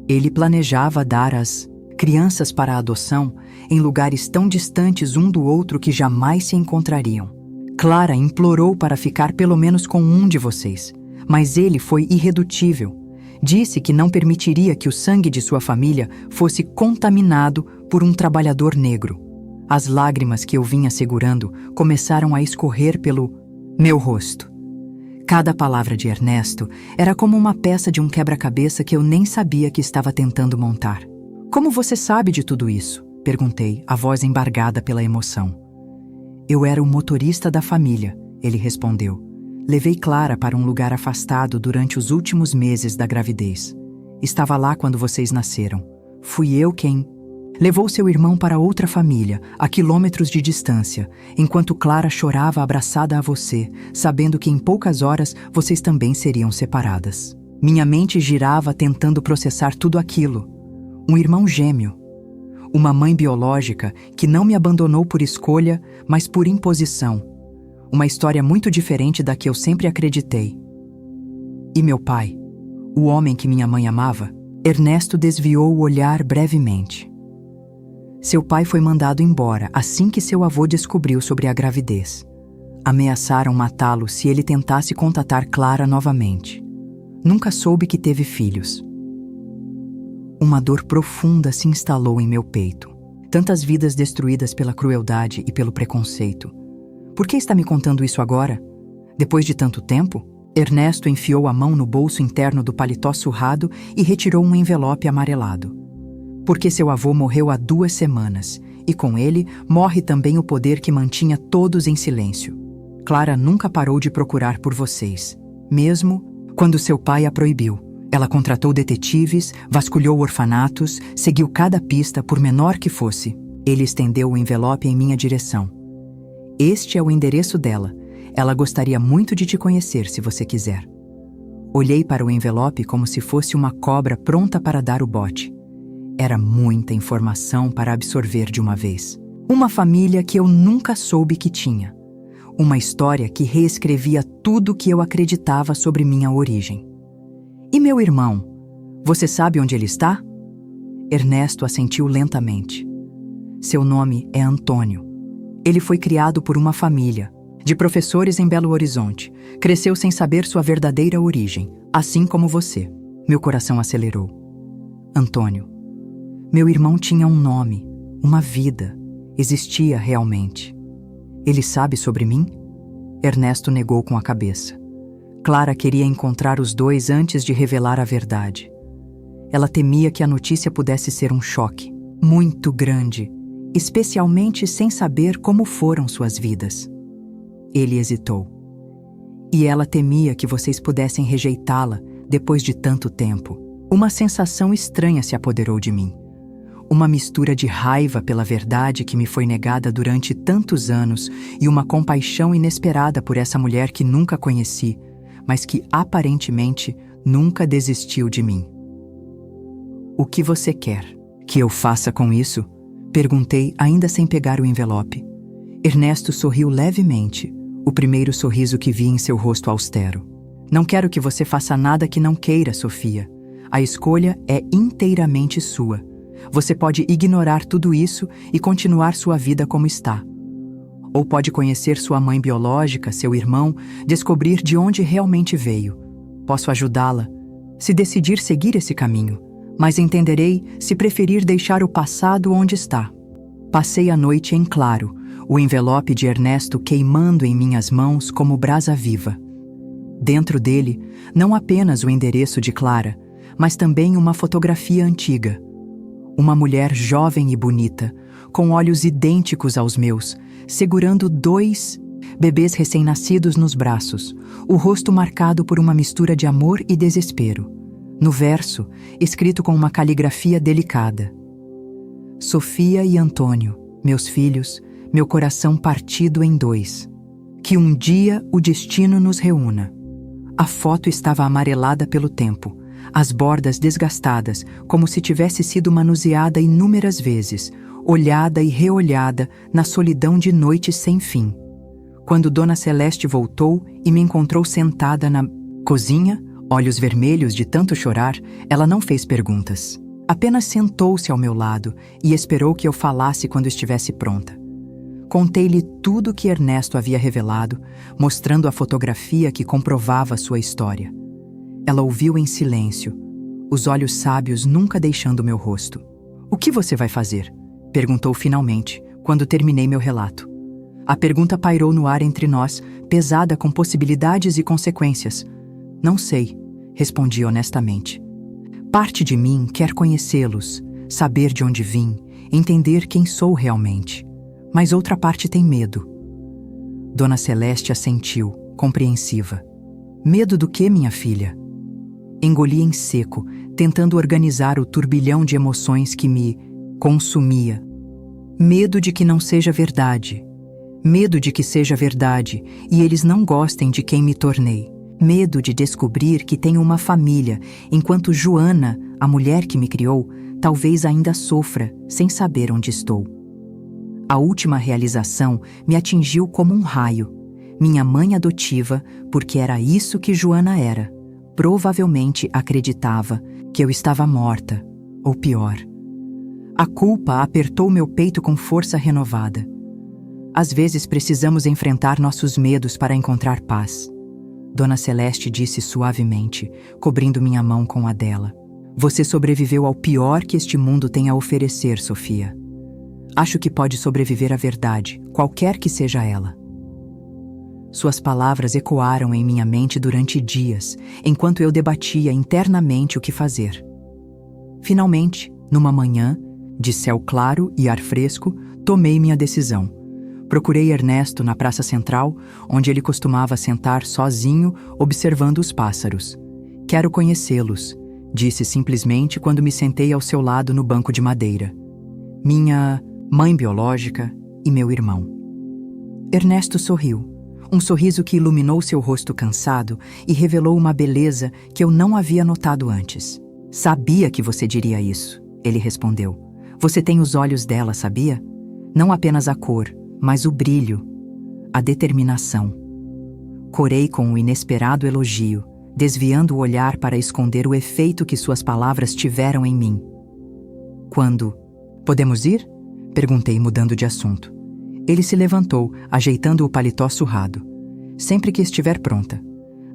Ele planejava dar as crianças para a adoção em lugares tão distantes um do outro que jamais se encontrariam. Clara implorou para ficar pelo menos com um de vocês, mas ele foi irredutível. Disse que não permitiria que o sangue de sua família fosse contaminado por um trabalhador negro. As lágrimas que eu vinha segurando começaram a escorrer pelo meu rosto. Cada palavra de Ernesto era como uma peça de um quebra-cabeça que eu nem sabia que estava tentando montar. Como você sabe de tudo isso? Perguntei, a voz embargada pela emoção. Eu era o motorista da família, ele respondeu. Levei Clara para um lugar afastado durante os últimos meses da gravidez. Estava lá quando vocês nasceram. Fui eu quem levou seu irmão para outra família, a quilômetros de distância, enquanto Clara chorava abraçada a você, sabendo que em poucas horas vocês também seriam separadas. Minha mente girava tentando processar tudo aquilo. Um irmão gêmeo. Uma mãe biológica que não me abandonou por escolha, mas por imposição. Uma história muito diferente da que eu sempre acreditei. E meu pai, o homem que minha mãe amava? Ernesto desviou o olhar brevemente. Seu pai foi mandado embora assim que seu avô descobriu sobre a gravidez. Ameaçaram matá-lo se ele tentasse contatar Clara novamente. Nunca soube que teve filhos. Uma dor profunda se instalou em meu peito. Tantas vidas destruídas pela crueldade e pelo preconceito. Por que está me contando isso agora? Depois de tanto tempo? Ernesto enfiou a mão no bolso interno do paletó surrado e retirou um envelope amarelado. Porque seu avô morreu há 2 semanas, e com ele morre também o poder que mantinha todos em silêncio. Clara nunca parou de procurar por vocês, mesmo quando seu pai a proibiu. Ela contratou detetives, vasculhou orfanatos, seguiu cada pista, por menor que fosse. Ele estendeu o envelope em minha direção. Este é o endereço dela. Ela gostaria muito de te conhecer, se você quiser. Olhei para o envelope como se fosse uma cobra pronta para dar o bote. Era muita informação para absorver de uma vez. Uma família que eu nunca soube que tinha. Uma história que reescrevia tudo o que eu acreditava sobre minha origem. E meu irmão? Você sabe onde ele está? Ernesto assentiu lentamente. Seu nome é Antônio. Ele foi criado por uma família de professores em Belo Horizonte. Cresceu sem saber sua verdadeira origem, assim como você. Meu coração acelerou. Antônio. Meu irmão tinha um nome, uma vida. Existia realmente. Ele sabe sobre mim? Ernesto negou com a cabeça. Clara queria encontrar os dois antes de revelar a verdade. Ela temia que a notícia pudesse ser um choque muito grande, especialmente sem saber como foram suas vidas. Ele hesitou. E ela temia que vocês pudessem rejeitá-la, depois de tanto tempo, uma sensação estranha se apoderou de mim. Uma mistura de raiva pela verdade que me foi negada durante tantos anos e uma compaixão inesperada por essa mulher que nunca conheci, mas que aparentemente nunca desistiu de mim. "O que você quer que eu faça com isso?" perguntei, ainda sem pegar o envelope. Ernesto sorriu levemente, o primeiro sorriso que vi em seu rosto austero. "Não quero que você faça nada que não queira, Sofia. A escolha é inteiramente sua. Você pode ignorar tudo isso e continuar sua vida como está. Ou pode conhecer sua mãe biológica, seu irmão, descobrir de onde realmente veio. Posso ajudá-la, se decidir seguir esse caminho, mas entenderei se preferir deixar o passado onde está." Passei a noite em claro, o envelope de Ernesto queimando em minhas mãos como brasa viva. Dentro dele, não apenas o endereço de Clara, mas também uma fotografia antiga. Uma mulher jovem e bonita, com olhos idênticos aos meus, segurando 2 bebês recém-nascidos nos braços, o rosto marcado por uma mistura de amor e desespero. No verso, escrito com uma caligrafia delicada: "Sofia e Antônio, meus filhos, meu coração partido em 2. Que um dia o destino nos reúna." A foto estava amarelada pelo tempo, as bordas desgastadas, como se tivesse sido manuseada inúmeras vezes, olhada e reolhada na solidão de noites sem fim. Quando Dona Celeste voltou e me encontrou sentada na cozinha, olhos vermelhos de tanto chorar, ela não fez perguntas. Apenas sentou-se ao meu lado e esperou que eu falasse quando estivesse pronta. Contei-lhe tudo o que Ernesto havia revelado, mostrando a fotografia que comprovava sua história. Ela ouviu em silêncio, os olhos sábios nunca deixando meu rosto. "O que você vai fazer?" perguntou finalmente, quando terminei meu relato. A pergunta pairou no ar entre nós, pesada com possibilidades e consequências. "Não sei", respondi honestamente. "Parte de mim quer conhecê-los, saber de onde vim, entender quem sou realmente. Mas outra parte tem medo." Dona Celeste assentiu, compreensiva. "Medo do que, minha filha?" Engoli em seco, tentando organizar o turbilhão de emoções que me consumia. "Medo de que não seja verdade. Medo de que seja verdade e eles não gostem de quem me tornei. Medo de descobrir que tenho uma família, enquanto Joana, a mulher que me criou, talvez ainda sofra, sem saber onde estou." A última realização me atingiu como um raio. Minha mãe adotiva, porque era isso que Joana era, provavelmente acreditava que eu estava morta, ou pior. A culpa apertou meu peito com força renovada. "Às vezes precisamos enfrentar nossos medos para encontrar paz." Dona Celeste disse suavemente, cobrindo minha mão com a dela. "Você sobreviveu ao pior que este mundo tem a oferecer, Sofia. Acho que pode sobreviver à verdade, qualquer que seja ela." Suas palavras ecoaram em minha mente durante dias, enquanto eu debatia internamente o que fazer. Finalmente, numa manhã, de céu claro e ar fresco, tomei minha decisão. Procurei Ernesto na praça central, onde ele costumava sentar sozinho, observando os pássaros. "Quero conhecê-los", disse simplesmente quando me sentei ao seu lado no banco de madeira. "Minha mãe biológica e meu irmão." Ernesto sorriu, um sorriso que iluminou seu rosto cansado e revelou uma beleza que eu não havia notado antes. "Sabia que você diria isso", ele respondeu. "Você tem os olhos dela, sabia? Não apenas a cor, mas o brilho, a determinação." Corei com um inesperado elogio, desviando o olhar para esconder o efeito que suas palavras tiveram em mim. "Quando? Podemos ir?" perguntei, mudando de assunto. Ele se levantou, ajeitando o paletó surrado. "Sempre que estiver pronta."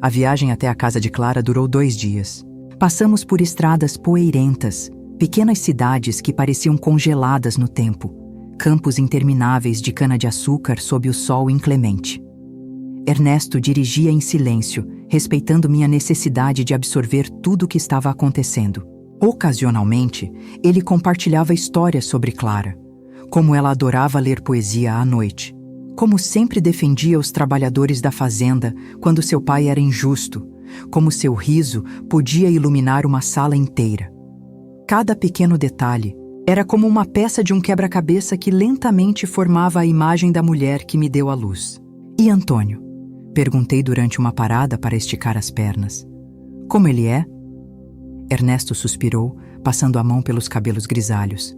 A viagem até a casa de Clara durou 2 dias. Passamos por estradas poeirentas, pequenas cidades que pareciam congeladas no tempo, campos intermináveis de cana-de-açúcar sob o sol inclemente. Ernesto dirigia em silêncio, respeitando minha necessidade de absorver tudo o que estava acontecendo. Ocasionalmente, ele compartilhava histórias sobre Clara, como ela adorava ler poesia à noite, como sempre defendia os trabalhadores da fazenda quando seu pai era injusto, como seu riso podia iluminar uma sala inteira. Cada pequeno detalhe era como uma peça de um quebra-cabeça que lentamente formava a imagem da mulher que me deu a luz. E Antônio? Perguntei durante uma parada para esticar as pernas. Como ele é? Ernesto suspirou, passando a mão pelos cabelos grisalhos.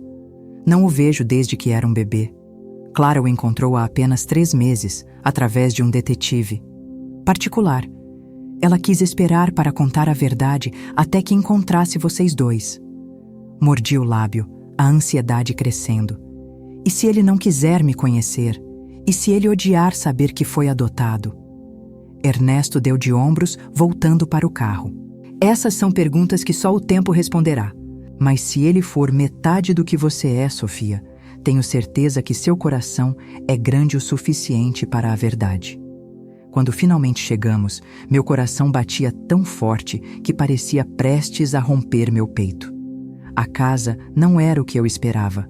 Não o vejo desde que era um bebê. Clara o encontrou há apenas 3 meses, através de um detetive particular. Ela quis esperar para contar a verdade até que encontrasse vocês dois. Mordi o lábio, a ansiedade crescendo. E se ele não quiser me conhecer? E se ele odiar saber que foi adotado? Ernesto deu de ombros, voltando para o carro. Essas são perguntas que só o tempo responderá. Mas se ele for metade do que você é, Sofia, tenho certeza que seu coração é grande o suficiente para a verdade. Quando finalmente chegamos, meu coração batia tão forte que parecia prestes a romper meu peito. A casa não era o que eu esperava.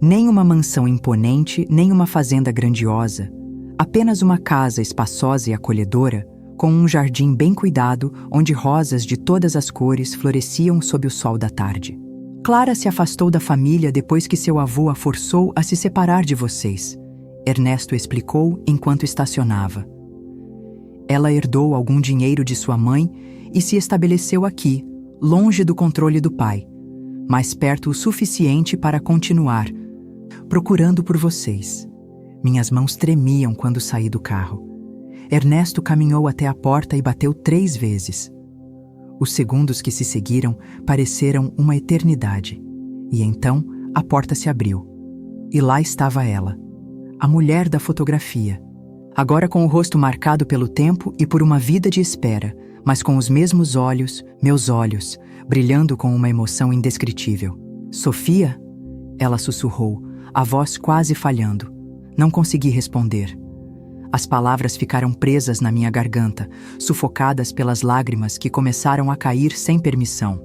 Nem uma mansão imponente, nem uma fazenda grandiosa. Apenas uma casa espaçosa e acolhedora, com um jardim bem cuidado, onde rosas de todas as cores floresciam sob o sol da tarde. Clara se afastou da família depois que seu avô a forçou a se separar de vocês. Ernesto explicou enquanto estacionava. Ela herdou algum dinheiro de sua mãe e se estabeleceu aqui, longe do controle do pai, mas perto o suficiente para continuar, procurando por vocês. Minhas mãos tremiam quando saí do carro. Ernesto caminhou até a porta e bateu 3 vezes. Os segundos que se seguiram pareceram uma eternidade. E então a porta se abriu. E lá estava ela, a mulher da fotografia. Agora com o rosto marcado pelo tempo e por uma vida de espera, mas com os mesmos olhos, meus olhos, brilhando com uma emoção indescritível. Sofia? Ela sussurrou, a voz quase falhando. Não consegui responder. As palavras ficaram presas na minha garganta, sufocadas pelas lágrimas que começaram a cair sem permissão.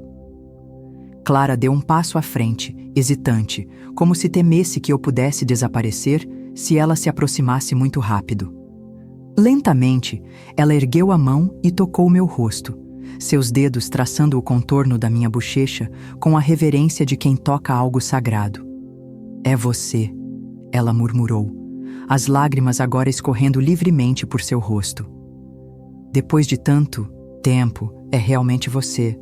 Clara deu um passo à frente, hesitante, como se temesse que eu pudesse desaparecer se ela se aproximasse muito rápido. Lentamente, ela ergueu a mão e tocou meu rosto, seus dedos traçando o contorno da minha bochecha com a reverência de quem toca algo sagrado. É você, ela murmurou, as lágrimas agora escorrendo livremente por seu rosto. Depois de tanto tempo, é realmente você.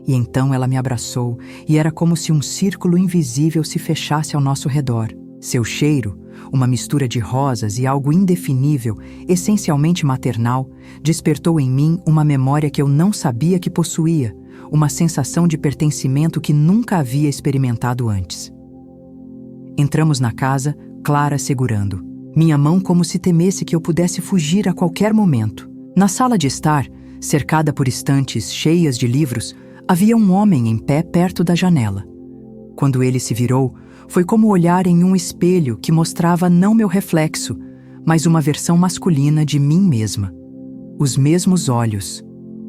E então ela me abraçou e era como se um círculo invisível se fechasse ao nosso redor. Seu cheiro, uma mistura de rosas e algo indefinível, essencialmente maternal, despertou em mim uma memória que eu não sabia que possuía, uma sensação de pertencimento que nunca havia experimentado antes. Entramos na casa, Clara segurando minha mão como se temesse que eu pudesse fugir a qualquer momento. Na sala de estar, cercada por estantes cheias de livros, havia um homem em pé perto da janela. Quando ele se virou, foi como olhar em um espelho que mostrava não meu reflexo, mas uma versão masculina de mim mesma. Os mesmos olhos,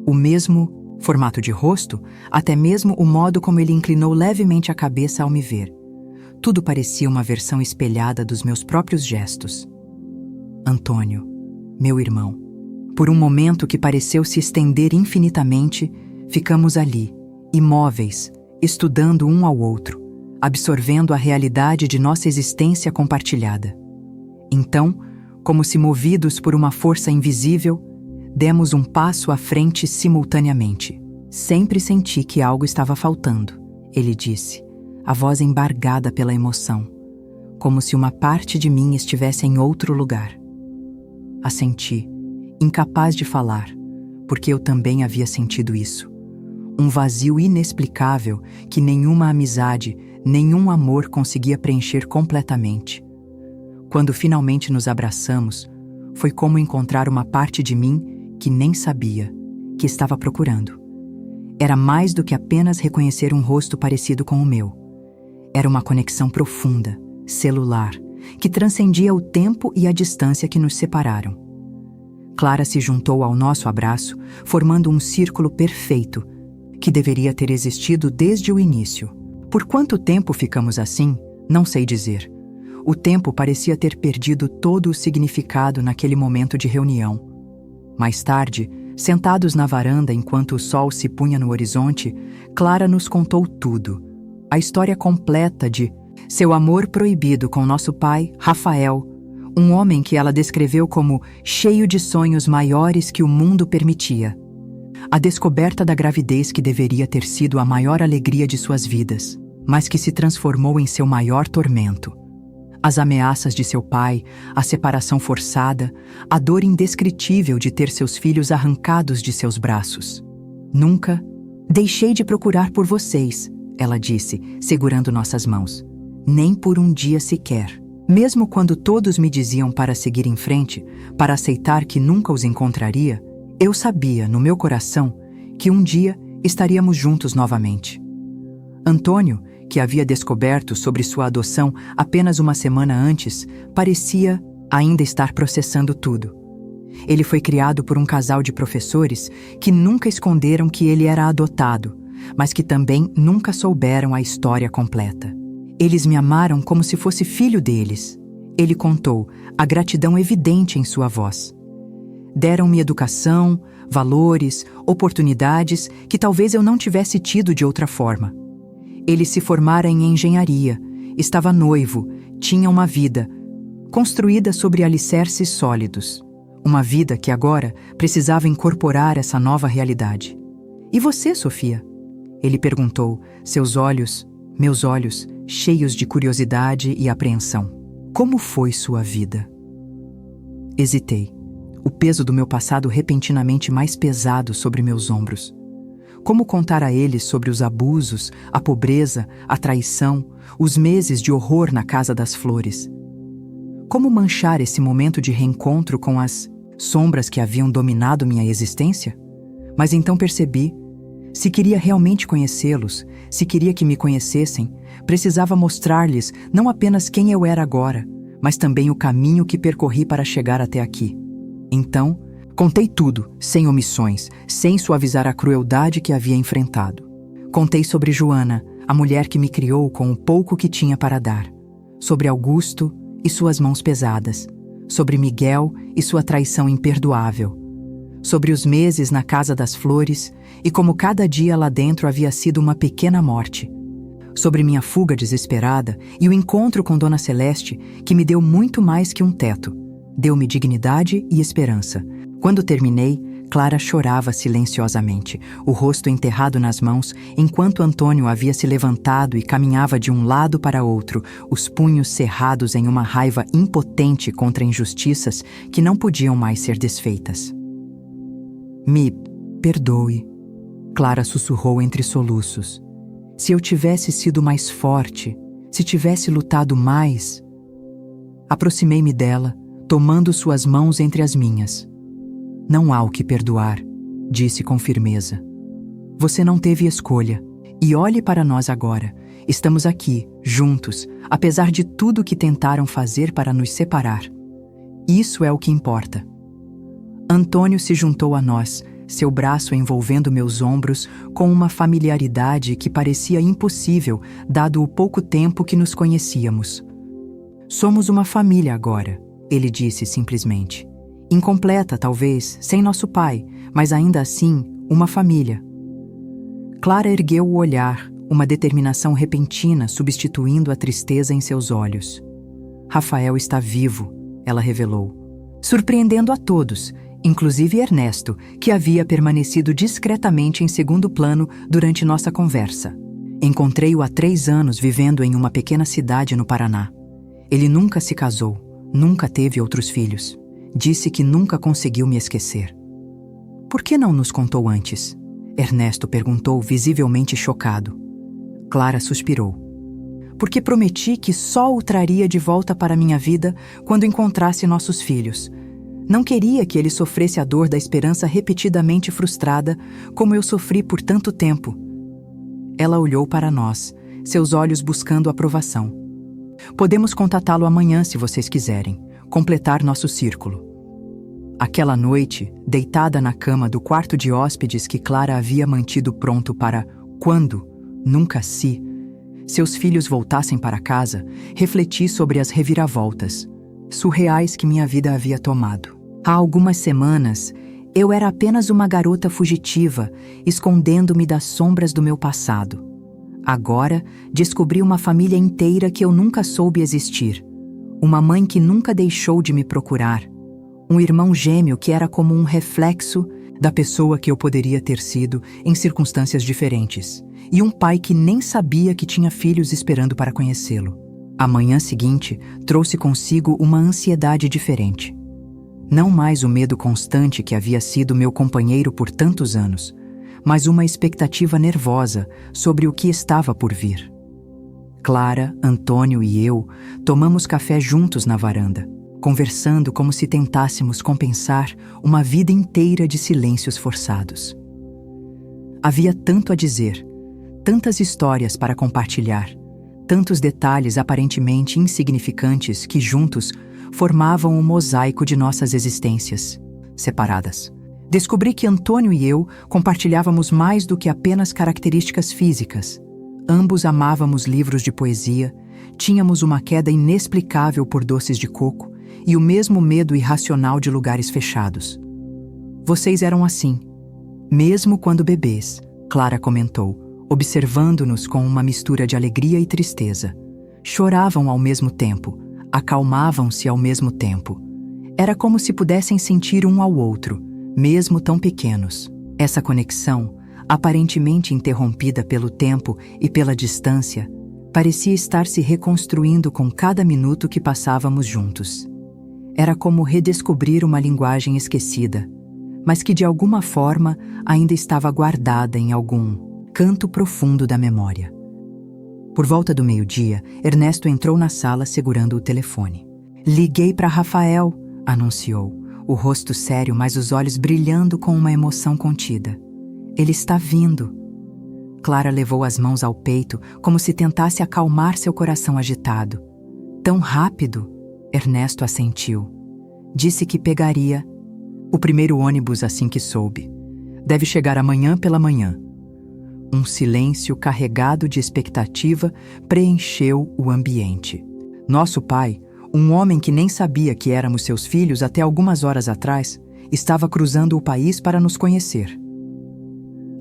o mesmo formato de rosto, até mesmo o modo como ele inclinou levemente a cabeça ao me ver. Tudo parecia uma versão espelhada dos meus próprios gestos. Antônio, meu irmão. Por um momento que pareceu se estender infinitamente, ficamos ali, imóveis, estudando um ao outro, absorvendo a realidade de nossa existência compartilhada. Então, como se movidos por uma força invisível, demos um passo à frente simultaneamente. Sempre senti que algo estava faltando, ele disse, a voz embargada pela emoção, como se uma parte de mim estivesse em outro lugar. Assenti, incapaz de falar, porque eu também havia sentido isso. Um vazio inexplicável que nenhuma amizade, nenhum amor conseguia preencher completamente. Quando finalmente nos abraçamos, foi como encontrar uma parte de mim que nem sabia, que estava procurando. Era mais do que apenas reconhecer um rosto parecido com o meu. Era uma conexão profunda, celular, que transcendia o tempo e a distância que nos separaram. Clara se juntou ao nosso abraço, formando um círculo perfeito, que deveria ter existido desde o início. Por quanto tempo ficamos assim, não sei dizer. O tempo parecia ter perdido todo o significado naquele momento de reunião. Mais tarde, Sentados na varanda enquanto o sol se punha no horizonte, Clara nos contou tudo. A história completa de seu amor proibido com nosso pai, Rafael, um homem que ela descreveu como cheio de sonhos maiores que o mundo permitia. A descoberta da gravidez que deveria ter sido a maior alegria de suas vidas, mas que se transformou em seu maior tormento. As ameaças de seu pai, a separação forçada, a dor indescritível de ter seus filhos arrancados de seus braços. Nunca deixei de procurar por vocês, ela disse, segurando nossas mãos. Nem por um dia sequer. Mesmo quando todos me diziam para seguir em frente, para aceitar que nunca os encontraria, eu sabia, no meu coração, que um dia estaríamos juntos novamente. Antônio, que havia descoberto sobre sua adoção apenas uma semana antes, parecia ainda estar processando tudo. Ele foi criado por um casal de professores que nunca esconderam que ele era adotado, mas que também nunca souberam a história completa. Eles me amaram como se fosse filho deles. Ele contou, a gratidão evidente em sua voz. Deram-me educação, valores, oportunidades que talvez eu não tivesse tido de outra forma. Ele se formara em engenharia, estava noivo, tinha uma vida, construída sobre alicerces sólidos. Uma vida que agora precisava incorporar essa nova realidade. E você, Sofia? Ele perguntou, seus olhos, meus olhos, cheios de curiosidade e apreensão. Como foi sua vida? Hesitei. O peso do meu passado repentinamente mais pesado sobre meus ombros. Como contar a eles sobre os abusos, a pobreza, a traição, os meses de horror na Casa das Flores? Como manchar esse momento de reencontro com as sombras que haviam dominado minha existência? Mas então percebi, se queria realmente conhecê-los, se queria que me conhecessem, precisava mostrar-lhes não apenas quem eu era agora, mas também o caminho que percorri para chegar até aqui. Então, contei tudo, sem omissões, sem suavizar a crueldade que havia enfrentado. Contei sobre Joana, a mulher que me criou com o pouco que tinha para dar. Sobre Augusto e suas mãos pesadas. Sobre Miguel e sua traição imperdoável. Sobre os meses na Casa das Flores e como cada dia lá dentro havia sido uma pequena morte. Sobre minha fuga desesperada e o encontro com Dona Celeste, que me deu muito mais que um teto. Deu-me dignidade e esperança. Quando terminei, Clara chorava silenciosamente, o rosto enterrado nas mãos, enquanto Antônio havia se levantado e caminhava de um lado para outro, os punhos cerrados em uma raiva impotente contra injustiças que não podiam mais ser desfeitas. Me perdoe, Clara sussurrou entre soluços. Se eu tivesse sido mais forte, se tivesse lutado mais... Aproximei-me dela, tomando suas mãos entre as minhas. Não há o que perdoar, disse com firmeza. Você não teve escolha, e olhe para nós agora. Estamos aqui, juntos, apesar de tudo que tentaram fazer para nos separar. Isso é o que importa. Antônio se juntou a nós, seu braço envolvendo meus ombros com uma familiaridade que parecia impossível, dado o pouco tempo que nos conhecíamos. Somos uma família agora, ele disse simplesmente. Incompleta, talvez, sem nosso pai, mas ainda assim, uma família. Clara ergueu o olhar, uma determinação repentina substituindo a tristeza em seus olhos. Rafael está vivo, ela revelou, surpreendendo a todos, inclusive Ernesto, que havia permanecido discretamente em segundo plano durante nossa conversa. Encontrei-o há 3 anos vivendo em uma pequena cidade no Paraná. Ele nunca se casou, nunca teve outros filhos. Disse que nunca conseguiu me esquecer. Por que não nos contou antes? Ernesto perguntou, visivelmente chocado. Clara suspirou. Porque prometi que só o traria de volta para minha vida quando encontrasse nossos filhos. Não queria que ele sofresse a dor da esperança repetidamente frustrada, como eu sofri por tanto tempo. Ela olhou para nós, seus olhos buscando aprovação. Podemos contatá-lo amanhã se vocês quiserem, completar nosso círculo. Aquela noite, deitada na cama do quarto de hóspedes que Clara havia mantido pronto para, quando, nunca se, seus filhos voltassem para casa, refleti sobre as reviravoltas surreais que minha vida havia tomado. Há algumas semanas, Eu era apenas uma garota fugitiva, escondendo-me das sombras do meu passado. Agora, descobri uma família inteira que eu nunca soube existir. Uma mãe que nunca deixou de me procurar. Um irmão gêmeo que era como um reflexo da pessoa que eu poderia ter sido em circunstâncias diferentes. E um pai que nem sabia que tinha filhos esperando para conhecê-lo. A manhã seguinte trouxe consigo uma ansiedade diferente. Não mais o medo constante que havia sido meu companheiro por tantos anos, mas uma expectativa nervosa sobre o que estava por vir. Clara, Antônio e eu tomamos café juntos na varanda, conversando como se tentássemos compensar uma vida inteira de silêncios forçados. Havia tanto a dizer, tantas histórias para compartilhar, tantos detalhes aparentemente insignificantes que juntos formavam um mosaico de nossas existências, separadas. Descobri que Antônio e eu compartilhávamos mais do que apenas características físicas. Ambos amávamos livros de poesia, tínhamos uma queda inexplicável por doces de coco e o mesmo medo irracional de lugares fechados. Vocês eram assim, mesmo quando bebês, Clara comentou, observando-nos com uma mistura de alegria e tristeza. Choravam ao mesmo tempo, acalmavam-se ao mesmo tempo. Era como se pudessem sentir um ao outro, mesmo tão pequenos. Essa conexão, aparentemente interrompida pelo tempo e pela distância, parecia estar se reconstruindo com cada minuto que passávamos juntos. Era como redescobrir uma linguagem esquecida, mas que de alguma forma ainda estava guardada em algum canto profundo da memória. Por volta do meio-dia, Ernesto entrou na sala segurando o telefone. "Liguei para Rafael", anunciou, o rosto sério, mas os olhos brilhando com uma emoção contida. "Ele está vindo." Clara levou as mãos ao peito, como se tentasse acalmar seu coração agitado. "Tão rápido?" Ernesto assentiu. "Disse que pegaria o primeiro ônibus assim que soube. Deve chegar amanhã pela manhã." Um silêncio carregado de expectativa preencheu o ambiente. Nosso pai, um homem que nem sabia que éramos seus filhos até algumas horas atrás, estava cruzando o país para nos conhecer.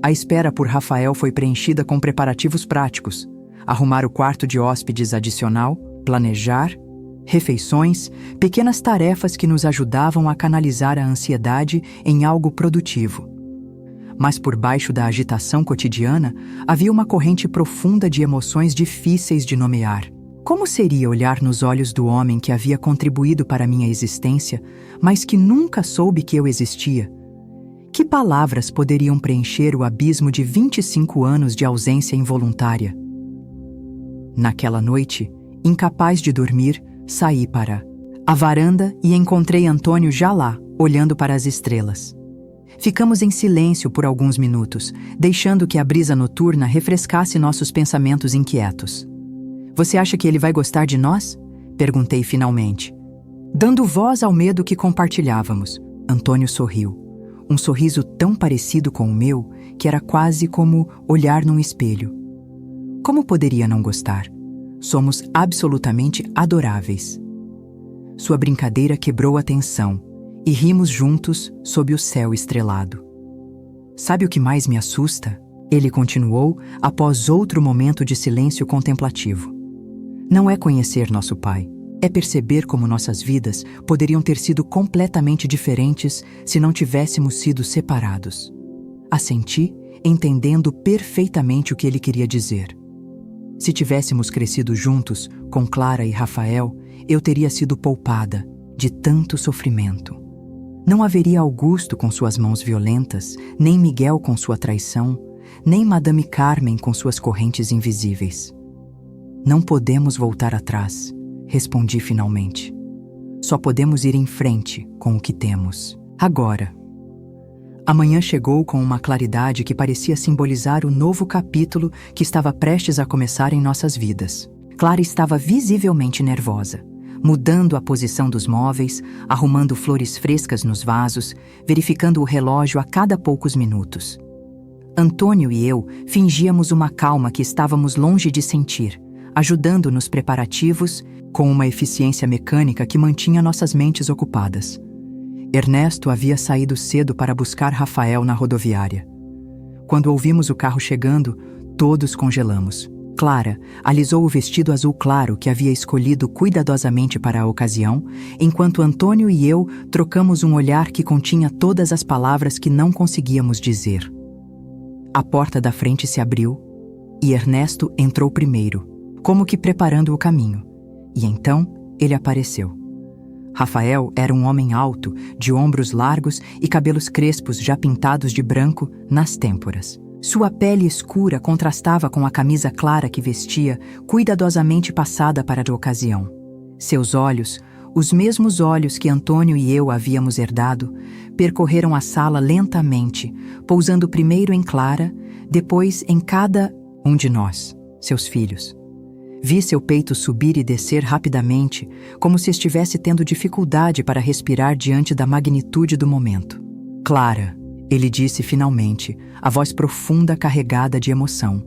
A espera por Rafael foi preenchida com preparativos práticos: arrumar o quarto de hóspedes adicional, planejar, refeições, pequenas tarefas que nos ajudavam a canalizar a ansiedade em algo produtivo. Mas por baixo da agitação cotidiana, havia uma corrente profunda de emoções difíceis de nomear. Como seria olhar nos olhos do homem que havia contribuído para minha existência, mas que nunca soube que eu existia? Que palavras poderiam preencher o abismo de 25 anos de ausência involuntária? Naquela noite, incapaz de dormir, saí para a varanda e encontrei Antônio já lá, olhando para as estrelas. Ficamos em silêncio por alguns minutos, deixando que a brisa noturna refrescasse nossos pensamentos inquietos. "Você acha que ele vai gostar de nós?" Perguntei finalmente. Dando voz ao medo que compartilhávamos, Antônio sorriu. Um sorriso tão parecido com o meu que era quase como olhar num espelho. Como poderia não gostar? Somos absolutamente adoráveis. Sua brincadeira quebrou a tensão e rimos juntos sob o céu estrelado. "Sabe o que mais me assusta?" Ele continuou após outro momento de silêncio contemplativo. "Não é conhecer nosso pai, é perceber como nossas vidas poderiam ter sido completamente diferentes se não tivéssemos sido separados." Assenti, entendendo perfeitamente o que ele queria dizer. Se tivéssemos crescido juntos, com Clara e Rafael, eu teria sido poupada de tanto sofrimento. Não haveria Augusto com suas mãos violentas, nem Miguel com sua traição, nem Madame Carmen com suas correntes invisíveis. "Não podemos voltar atrás", respondi finalmente. "Só podemos ir em frente com o que temos. Agora." A manhã chegou com uma claridade que parecia simbolizar o novo capítulo que estava prestes a começar em nossas vidas. Clara estava visivelmente nervosa, mudando a posição dos móveis, arrumando flores frescas nos vasos, verificando o relógio a cada poucos minutos. Antônio e eu fingíamos uma calma que estávamos longe de sentir, ajudando nos preparativos com uma eficiência mecânica que mantinha nossas mentes ocupadas. Ernesto havia saído cedo para buscar Rafael na rodoviária. Quando ouvimos o carro chegando, todos congelamos. Clara alisou o vestido azul claro que havia escolhido cuidadosamente para a ocasião, enquanto Antônio e eu trocamos um olhar que continha todas as palavras que não conseguíamos dizer. A porta da frente se abriu e Ernesto entrou primeiro, como que preparando o caminho. E então ele apareceu. Rafael era um homem alto, de ombros largos e cabelos crespos já pintados de branco nas têmporas. Sua pele escura contrastava com a camisa clara que vestia, cuidadosamente passada para a ocasião. Seus olhos, os mesmos olhos que Antônio e eu havíamos herdado, percorreram a sala lentamente, pousando primeiro em Clara, depois em cada um de nós, seus filhos. Vi seu peito subir e descer rapidamente, como se estivesse tendo dificuldade para respirar diante da magnitude do momento. Clara, ele disse finalmente, a voz profunda carregada de emoção.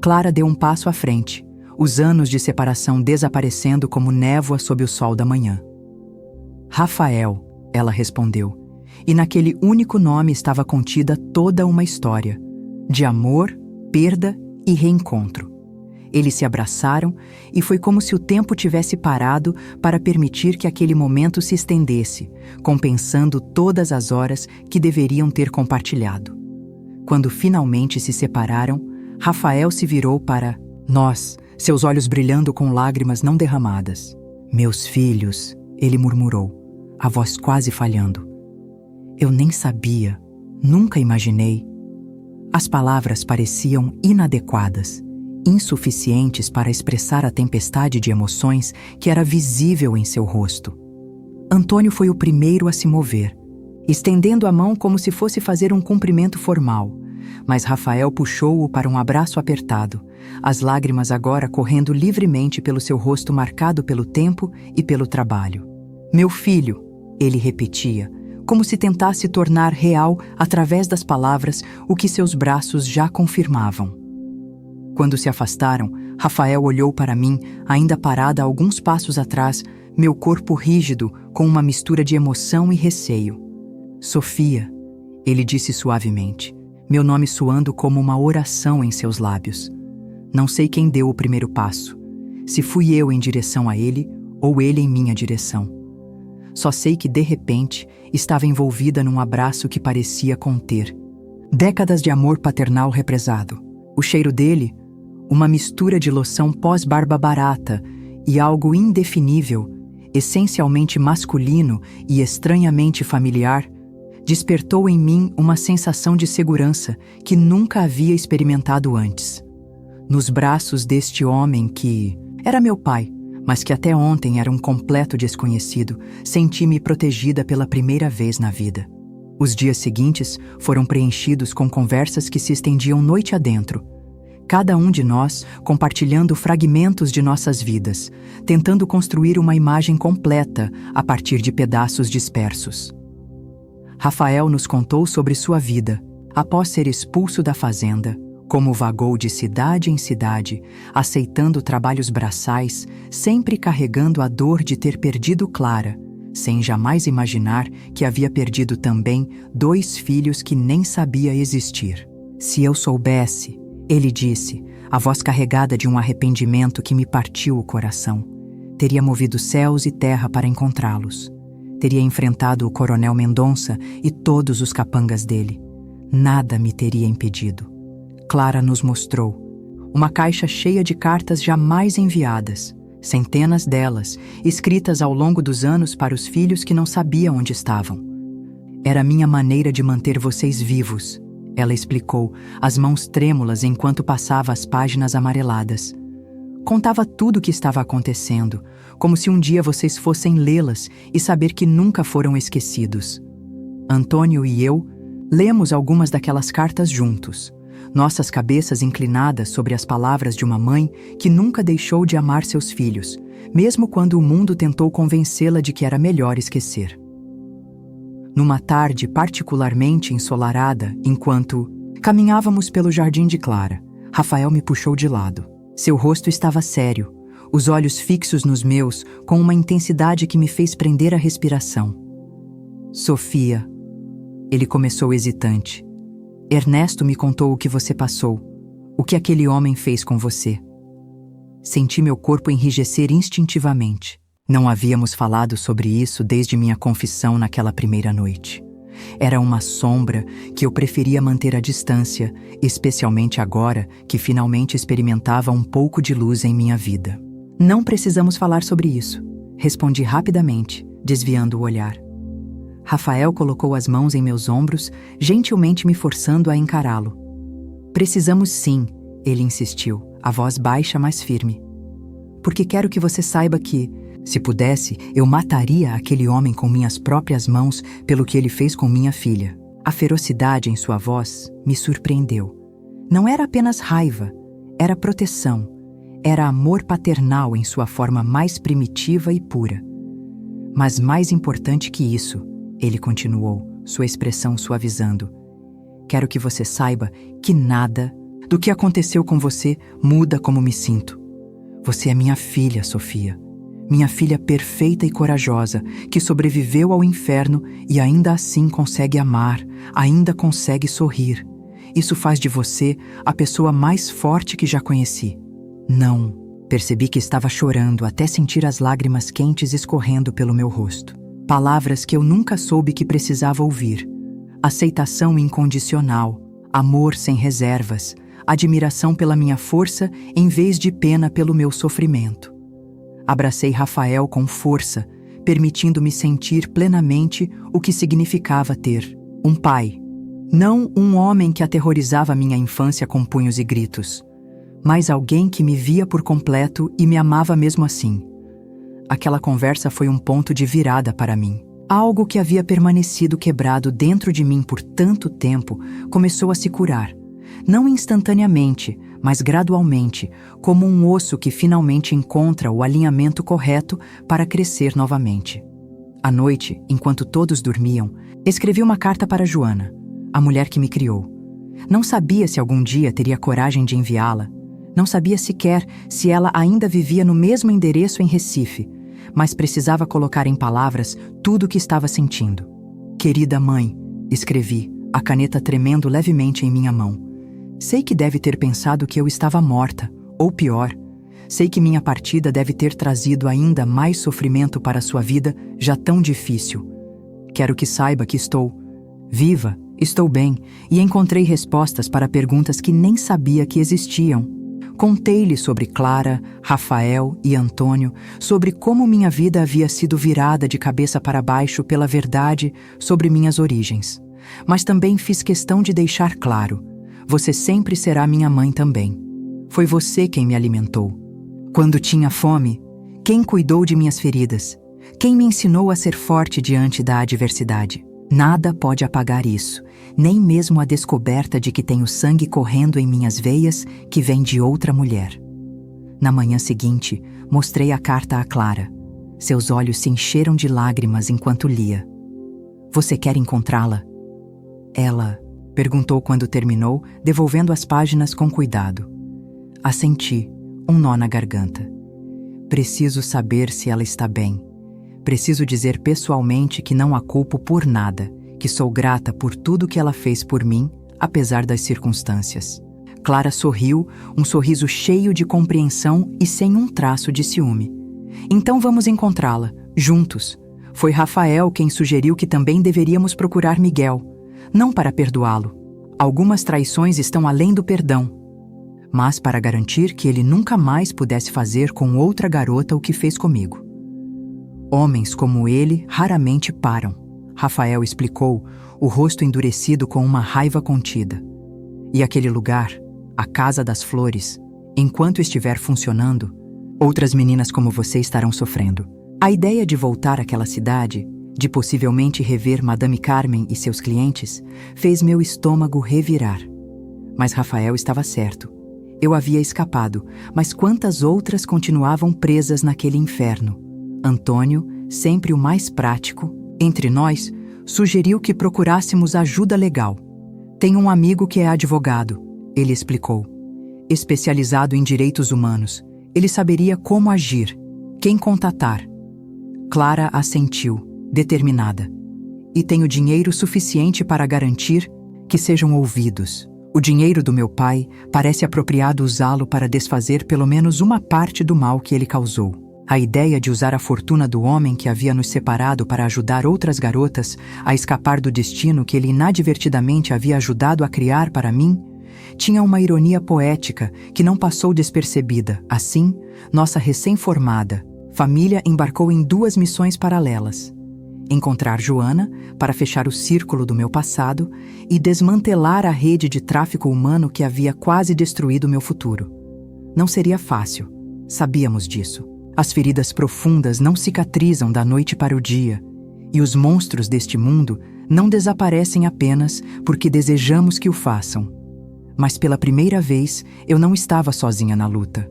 Clara deu um passo à frente, os anos de separação desaparecendo como névoa sob o sol da manhã. Rafael, ela respondeu, e naquele único nome estava contida toda uma história, de amor, perda e reencontro. Eles se abraçaram e foi como se o tempo tivesse parado para permitir que aquele momento se estendesse, compensando todas as horas que deveriam ter compartilhado. Quando finalmente se separaram, Rafael se virou para nós, seus olhos brilhando com lágrimas não derramadas. "Meus filhos", ele murmurou, a voz quase falhando. "Eu nem sabia, nunca imaginei." As palavras pareciam inadequadas, insuficientes para expressar a tempestade de emoções que era visível em seu rosto. Antônio foi o primeiro a se mover, estendendo a mão como se fosse fazer um cumprimento formal, mas Rafael puxou-o para um abraço apertado, as lágrimas agora correndo livremente pelo seu rosto marcado pelo tempo e pelo trabalho. "Meu filho", ele repetia, como se tentasse tornar real através das palavras o que seus braços já confirmavam. Quando se afastaram, Rafael olhou para mim, ainda parada alguns passos atrás, meu corpo rígido, com uma mistura de emoção e receio. "Sofia", ele disse suavemente, meu nome soando como uma oração em seus lábios. Não sei quem deu o primeiro passo, se fui eu em direção a ele ou ele em minha direção. Só sei que, de repente, estava envolvida num abraço que parecia conter décadas de amor paternal represado. O cheiro dele, uma mistura de loção pós-barba barata e algo indefinível, essencialmente masculino e estranhamente familiar, despertou em mim uma sensação de segurança que nunca havia experimentado antes. Nos braços deste homem que era meu pai, mas que até ontem era um completo desconhecido, senti-me protegida pela primeira vez na vida. Os dias seguintes foram preenchidos com conversas que se estendiam noite adentro, cada um de nós compartilhando fragmentos de nossas vidas, tentando construir uma imagem completa a partir de pedaços dispersos. Rafael nos contou sobre sua vida, após ser expulso da fazenda, como vagou de cidade em cidade, aceitando trabalhos braçais, sempre carregando a dor de ter perdido Clara, sem jamais imaginar que havia perdido também 2 filhos que nem sabia existir. "Se eu soubesse", ele disse, a voz carregada de um arrependimento que me partiu o coração, "teria movido céus e terra para encontrá-los. Teria enfrentado o coronel Mendonça e todos os capangas dele. Nada me teria impedido." Clara nos mostrou uma caixa cheia de cartas jamais enviadas, centenas delas, escritas ao longo dos anos para os filhos que não sabiam onde estavam. "Era minha maneira de manter vocês vivos", ela explicou, as mãos trêmulas enquanto passava as páginas amareladas. "Contava tudo o que estava acontecendo, como se um dia vocês fossem lê-las e saber que nunca foram esquecidos." Antônio e eu lemos algumas daquelas cartas juntos, nossas cabeças inclinadas sobre as palavras de uma mãe que nunca deixou de amar seus filhos, mesmo quando o mundo tentou convencê-la de que era melhor esquecer. Numa tarde particularmente ensolarada, enquanto caminhávamos pelo jardim de Clara, Rafael me puxou de lado. Seu rosto estava sério, os olhos fixos nos meus com uma intensidade que me fez prender a respiração. Sofia, ele começou hesitante. Ernesto me contou o que você passou, o que aquele homem fez com você. Senti meu corpo enrijecer instintivamente. Não havíamos falado sobre isso desde minha confissão naquela primeira noite. Era uma sombra que eu preferia manter à distância, especialmente agora que finalmente experimentava um pouco de luz em minha vida. Não precisamos falar sobre isso, respondi rapidamente, desviando o olhar. Rafael colocou as mãos em meus ombros, gentilmente me forçando a encará-lo. Precisamos sim, ele insistiu, a voz baixa, mas firme. Porque quero que você saiba que, se pudesse, eu mataria aquele homem com minhas próprias mãos pelo que ele fez com minha filha. A ferocidade em sua voz me surpreendeu. Não era apenas raiva, era proteção. Era amor paternal em sua forma mais primitiva e pura. Mas mais importante que isso, ele continuou, sua expressão suavizando. Quero que você saiba que nada do que aconteceu com você muda como me sinto. Você é minha filha, Sofia. Minha filha perfeita e corajosa, que sobreviveu ao inferno e ainda assim consegue amar, ainda consegue sorrir. Isso faz de você a pessoa mais forte que já conheci. Não. Percebi que estava chorando até sentir as lágrimas quentes escorrendo pelo meu rosto. Palavras que eu nunca soube que precisava ouvir. Aceitação incondicional, amor sem reservas, admiração pela minha força em vez de pena pelo meu sofrimento. Abracei Rafael com força, permitindo-me sentir plenamente o que significava ter um pai. Não um homem que aterrorizava minha infância com punhos e gritos, mas alguém que me via por completo e me amava mesmo assim. Aquela conversa foi um ponto de virada para mim. Algo que havia permanecido quebrado dentro de mim por tanto tempo começou a se curar. Não instantaneamente, mas gradualmente, como um osso que finalmente encontra o alinhamento correto para crescer novamente. À noite, enquanto todos dormiam, escrevi uma carta para Joana, a mulher que me criou. Não sabia se algum dia teria coragem de enviá-la. Não sabia sequer se ela ainda vivia no mesmo endereço em Recife, mas precisava colocar em palavras tudo o que estava sentindo. Querida mãe, escrevi, a caneta tremendo levemente em minha mão. Sei que deve ter pensado que eu estava morta, ou pior, sei que minha partida deve ter trazido ainda mais sofrimento para sua vida, já tão difícil. Quero que saiba que estou viva, estou bem, e encontrei respostas para perguntas que nem sabia que existiam. Contei-lhe sobre Clara, Rafael e Antônio, sobre como minha vida havia sido virada de cabeça para baixo pela verdade sobre minhas origens. Mas também fiz questão de deixar claro: você sempre será minha mãe também. Foi você quem me alimentou. Quando tinha fome, quem cuidou de minhas feridas? Quem me ensinou a ser forte diante da adversidade? Nada pode apagar isso, nem mesmo a descoberta de que tenho sangue correndo em minhas veias que vem de outra mulher. Na manhã seguinte, mostrei a carta a Clara. Seus olhos se encheram de lágrimas enquanto lia. Você quer encontrá-la? Ela perguntou quando terminou, devolvendo as páginas com cuidado. Assenti, um nó na garganta. Preciso saber se ela está bem. Preciso dizer pessoalmente que não a culpo por nada, que sou grata por tudo que ela fez por mim, apesar das circunstâncias. Clara sorriu, um sorriso cheio de compreensão e sem um traço de ciúme. Então vamos encontrá-la, juntos. Foi Rafael quem sugeriu que também deveríamos procurar Miguel. Não para perdoá-lo. Algumas traições estão além do perdão. Mas para garantir que ele nunca mais pudesse fazer com outra garota o que fez comigo. Homens como ele raramente param, Rafael explicou, o rosto endurecido com uma raiva contida. E aquele lugar, a Casa das Flores, enquanto estiver funcionando, outras meninas como você estarão sofrendo. A ideia de voltar àquela cidade, de possivelmente rever Madame Carmen e seus clientes, fez meu estômago revirar. Mas Rafael estava certo. Eu havia escapado, mas quantas outras continuavam presas naquele inferno? Antônio, sempre o mais prático, entre nós, sugeriu que procurássemos ajuda legal. Tenho um amigo que é advogado, ele explicou. Especializado em direitos humanos, ele saberia como agir, quem contatar. Clara assentiu, determinada. e tenho dinheiro suficiente para garantir que sejam ouvidos. O dinheiro do meu pai parece apropriado usá-lo para desfazer pelo menos uma parte do mal que ele causou. A ideia de usar a fortuna do homem que havia nos separado para ajudar outras garotas a escapar do destino que ele inadvertidamente havia ajudado a criar para mim tinha uma ironia poética que não passou despercebida. Assim, nossa recém-formada família embarcou em 2 missões paralelas: encontrar Joana, para fechar o círculo do meu passado, e desmantelar a rede de tráfico humano que havia quase destruído meu futuro. Não seria fácil, sabíamos disso. As feridas profundas não cicatrizam da noite para o dia, e os monstros deste mundo não desaparecem apenas porque desejamos que o façam. Mas pela primeira vez, eu não estava sozinha na luta.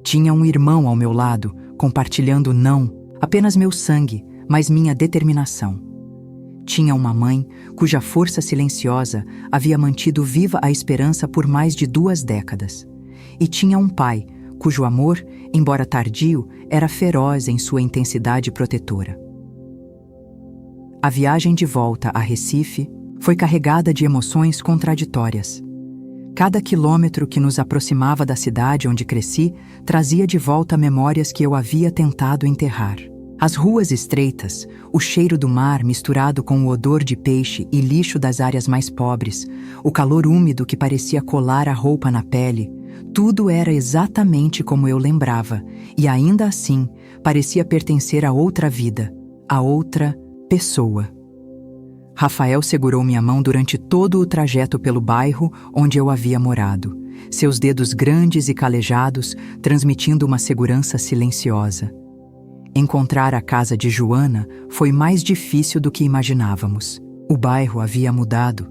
Tinha um irmão ao meu lado, compartilhando não apenas meu sangue, mas minha determinação. Tinha uma mãe cuja força silenciosa havia mantido viva a esperança por mais de 2 décadas. E tinha um pai cujo amor, embora tardio, era feroz em sua intensidade protetora. A viagem de volta a Recife foi carregada de emoções contraditórias. Cada quilômetro que nos aproximava da cidade onde cresci trazia de volta memórias que eu havia tentado enterrar. As ruas estreitas, o cheiro do mar misturado com o odor de peixe e lixo das áreas mais pobres, o calor úmido que parecia colar a roupa na pele, tudo era exatamente como eu lembrava, e ainda assim parecia pertencer a outra vida, a outra pessoa. Rafael segurou minha mão durante todo o trajeto pelo bairro onde eu havia morado, seus dedos grandes e calejados transmitindo uma segurança silenciosa. Encontrar a casa de Joana foi mais difícil do que imaginávamos. O bairro havia mudado.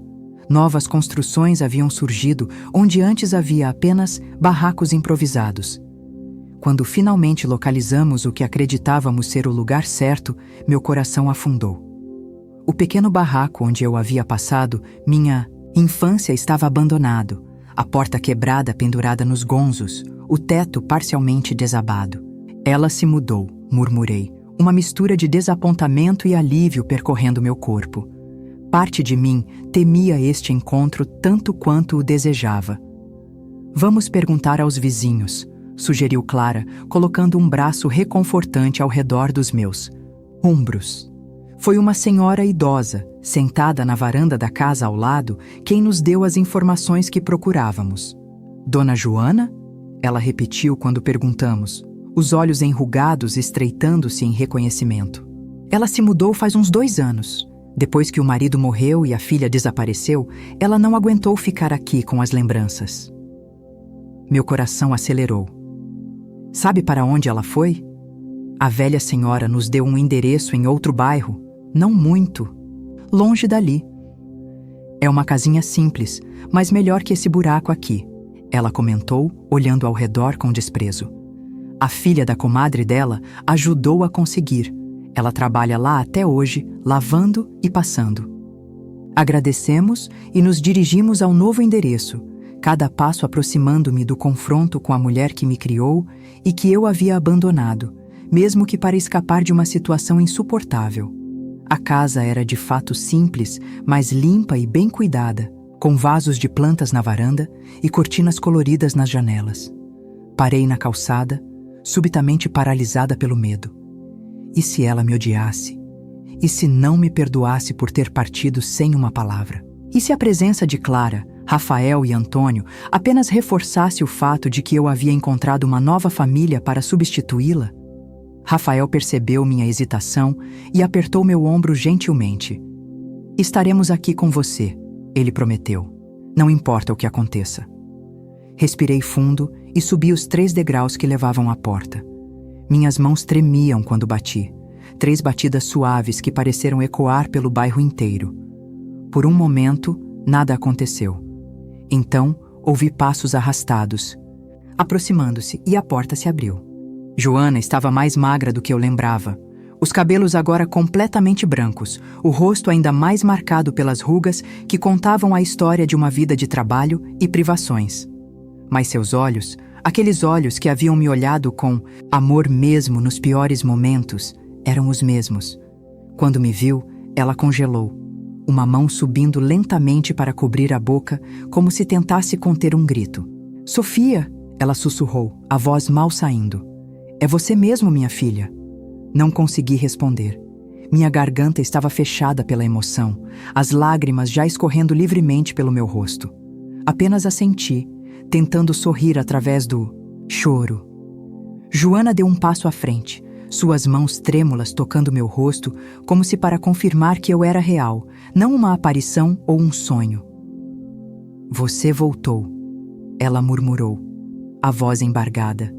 Novas construções haviam surgido onde antes havia apenas barracos improvisados. Quando finalmente localizamos o que acreditávamos ser o lugar certo, meu coração afundou. O pequeno barraco onde eu havia passado minha infância estava abandonado, a porta quebrada pendurada nos gonzos, o teto parcialmente desabado. Ela se mudou, murmurei, uma mistura de desapontamento e alívio percorrendo meu corpo. Parte de mim temia este encontro tanto quanto o desejava. Vamos perguntar aos vizinhos, sugeriu Clara, colocando um braço reconfortante ao redor dos meus ombros. Foi uma senhora idosa, sentada na varanda da casa ao lado, quem nos deu as informações que procurávamos. Dona Joana? Ela repetiu quando perguntamos, os olhos enrugados estreitando-se em reconhecimento. Ela se mudou faz uns 2 anos. Depois que o marido morreu e a filha desapareceu, ela não aguentou ficar aqui com as lembranças. Meu coração acelerou. Sabe para onde ela foi? A velha senhora nos deu um endereço em outro bairro, não muito longe dali. É uma casinha simples, mas melhor que esse buraco aqui, ela comentou, olhando ao redor com desprezo. A filha da comadre dela ajudou a conseguir. Ela trabalha lá até hoje, lavando e passando. Agradecemos e nos dirigimos ao novo endereço, cada passo aproximando-me do confronto com a mulher que me criou e que eu havia abandonado, mesmo que para escapar de uma situação insuportável. A casa era de fato simples, mas limpa e bem cuidada, com vasos de plantas na varanda e cortinas coloridas nas janelas. Parei na calçada, subitamente paralisada pelo medo. E se ela me odiasse? E se não me perdoasse por ter partido sem uma palavra? E se a presença de Clara, Rafael e Antônio apenas reforçasse o fato de que eu havia encontrado uma nova família para substituí-la? Rafael percebeu minha hesitação e apertou meu ombro gentilmente. Estaremos aqui com você, ele prometeu. Não importa o que aconteça. Respirei fundo e subi os 3 degraus que levavam à porta. Minhas mãos tremiam quando bati. 3 batidas suaves que pareceram ecoar pelo bairro inteiro. Por um momento, nada aconteceu. Então, ouvi passos arrastados, aproximando-se, e a porta se abriu. Joana estava mais magra do que eu lembrava. Os cabelos agora completamente brancos, o rosto ainda mais marcado pelas rugas que contavam a história de uma vida de trabalho e privações. Mas seus olhos, aqueles olhos que haviam me olhado com amor mesmo nos piores momentos, eram os mesmos. Quando me viu, Ela congelou, uma mão subindo lentamente para cobrir a boca, como se tentasse conter um grito. Sofia, ela sussurrou, a voz mal saindo. É você mesmo, minha filha? Não consegui responder. Minha garganta estava fechada pela emoção, as lágrimas já escorrendo livremente pelo meu rosto. Apenas assenti, tentando sorrir através do choro. Joana deu um passo à frente, suas mãos trêmulas tocando meu rosto, como se para confirmar que eu era real, não uma aparição ou um sonho. Você voltou, ela murmurou, a voz embargada.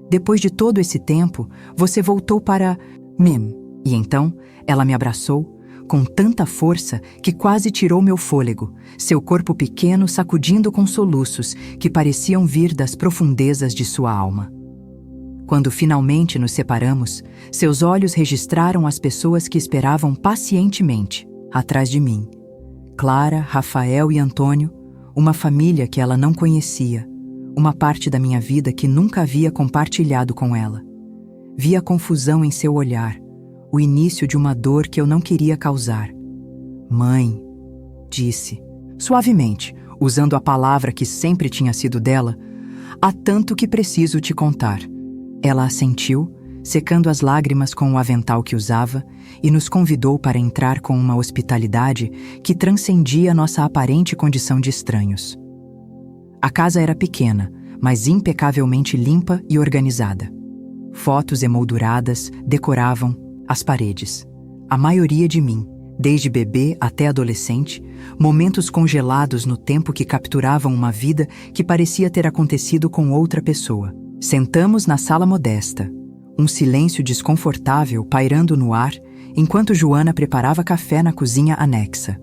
Depois de todo esse tempo, você voltou para mim. E então, ela me abraçou, com tanta força que quase tirou meu fôlego, seu corpo pequeno sacudindo com soluços que pareciam vir das profundezas de sua alma. Quando finalmente nos separamos, seus olhos registraram as pessoas que esperavam pacientemente, atrás de mim. Clara, Rafael e Antônio, uma família que ela não conhecia, uma parte da minha vida que nunca havia compartilhado com ela. Vi a confusão em seu olhar, o início de uma dor que eu não queria causar. Mãe, disse, suavemente, usando a palavra que sempre tinha sido dela, há tanto que preciso te contar. Ela assentiu, secando as lágrimas com o avental que usava, e nos convidou para entrar com uma hospitalidade que transcendia nossa aparente condição de estranhos. A casa era pequena, mas impecavelmente limpa e organizada. Fotos emolduradas decoravam as paredes. A maioria de mim, desde bebê até adolescente, momentos congelados no tempo que capturavam uma vida que parecia ter acontecido com outra pessoa. Sentamos na sala modesta, um silêncio desconfortável pairando no ar, enquanto Joana preparava café na cozinha anexa.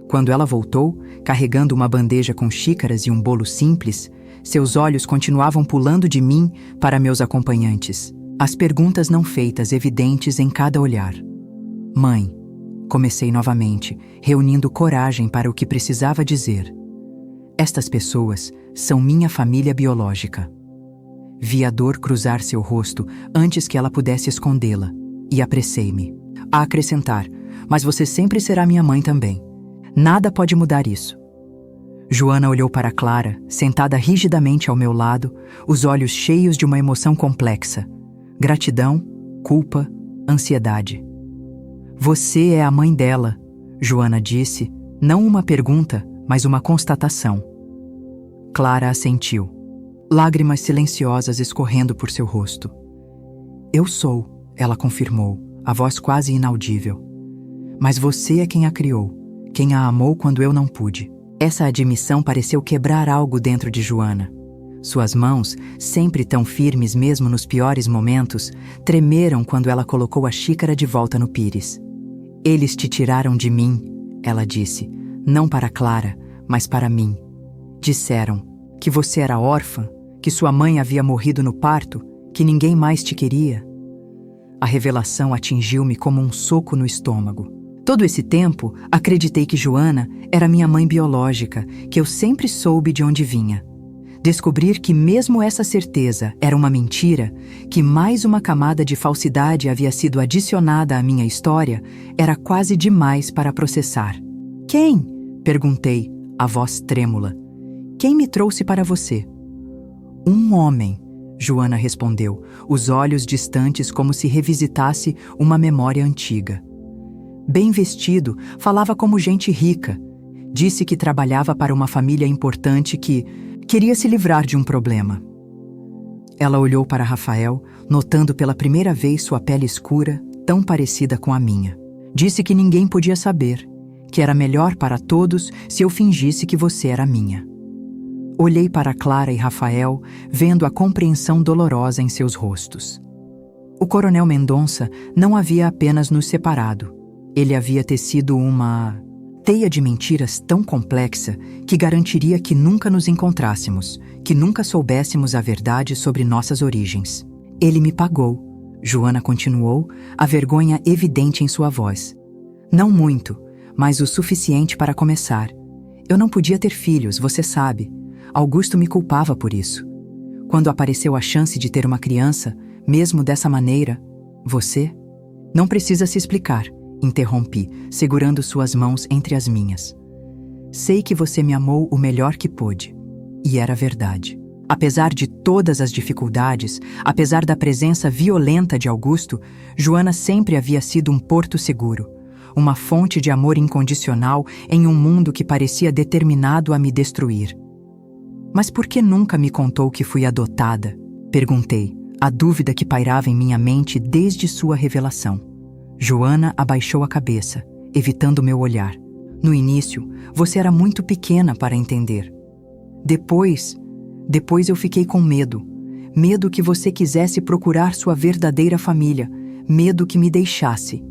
Quando ela voltou, carregando uma bandeja com xícaras e um bolo simples, seus olhos continuavam pulando de mim para meus acompanhantes, as perguntas não feitas evidentes em cada olhar. Mãe, comecei novamente, reunindo coragem para o que precisava dizer. Estas pessoas são minha família biológica. Vi a dor cruzar seu rosto antes que ela pudesse escondê-la, e apressei-me a acrescentar, mas você sempre será minha mãe também. Nada pode mudar isso. Joana olhou para Clara, sentada rigidamente ao meu lado, os olhos cheios de uma emoção complexa. Gratidão, culpa, ansiedade. Você é a mãe dela, Joana disse, não uma pergunta, mas uma constatação. Clara assentiu, lágrimas silenciosas escorrendo por seu rosto. Eu sou, ela confirmou, a voz quase inaudível. Mas você é quem a criou, quem a amou quando eu não pude. Essa admissão pareceu quebrar algo dentro de Joana. Suas mãos, sempre tão firmes mesmo nos piores momentos, tremeram quando ela colocou a xícara de volta no pires. Eles te tiraram de mim, ela disse, não para Clara, mas para mim. Disseram que você era órfã, que sua mãe havia morrido no parto, que ninguém mais te queria. A revelação atingiu-me como um soco no estômago. Todo esse tempo, acreditei que Joana era minha mãe biológica, que eu sempre soube de onde vinha. Descobrir que mesmo essa certeza era uma mentira, que mais uma camada de falsidade havia sido adicionada à minha história, era quase demais para processar. Quem? Perguntei, a voz trêmula. Quem me trouxe para você? Um homem, Joana respondeu, os olhos distantes como se revisitasse uma memória antiga. Bem vestido, falava como gente rica. Disse que trabalhava para uma família importante que queria se livrar de um problema. Ela olhou para Rafael, notando pela primeira vez sua pele escura, tão parecida com a minha. Disse que ninguém podia saber, que era melhor para todos se eu fingisse que você era minha. Olhei para Clara e Rafael, vendo a compreensão dolorosa em seus rostos. O coronel Mendonça não havia apenas nos separado. Ele havia tecido uma teia de mentiras tão complexa que garantiria que nunca nos encontrássemos, que nunca soubéssemos a verdade sobre nossas origens. Ele me pagou, Joana continuou, a vergonha evidente em sua voz. Não muito, mas o suficiente para começar. Eu não podia ter filhos, você sabe. Augusto me culpava por isso. Quando apareceu a chance de ter uma criança, mesmo dessa maneira, você? Não precisa se explicar. interrompi, segurando suas mãos entre as minhas. Sei que você me amou o melhor que pôde. E era verdade. Apesar de todas as dificuldades, apesar da presença violenta de Augusto, Joana sempre havia sido um porto seguro, uma fonte de amor incondicional em um mundo que parecia determinado a me destruir. Mas por que nunca me contou que fui adotada? Perguntei, a dúvida que pairava em minha mente desde sua revelação. Joana abaixou a cabeça, evitando meu olhar. No início, você era muito pequena para entender. Depois eu fiquei com medo. Medo que você quisesse procurar sua verdadeira família. Medo que me deixasse.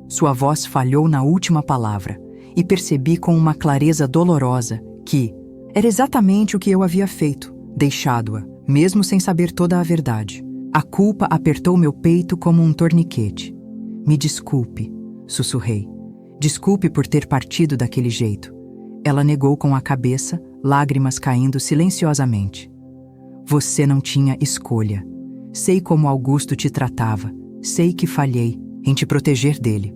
Sua voz falhou na última palavra e percebi com uma clareza dolorosa que era exatamente o que eu havia feito, deixado-a, mesmo sem saber toda a verdade. A culpa apertou meu peito como um torniquete. Me desculpe, sussurrei. Desculpe por ter partido daquele jeito. Ela negou com a cabeça, lágrimas caindo silenciosamente. Você não tinha escolha. Sei como Augusto te tratava. Sei que falhei em te proteger dele.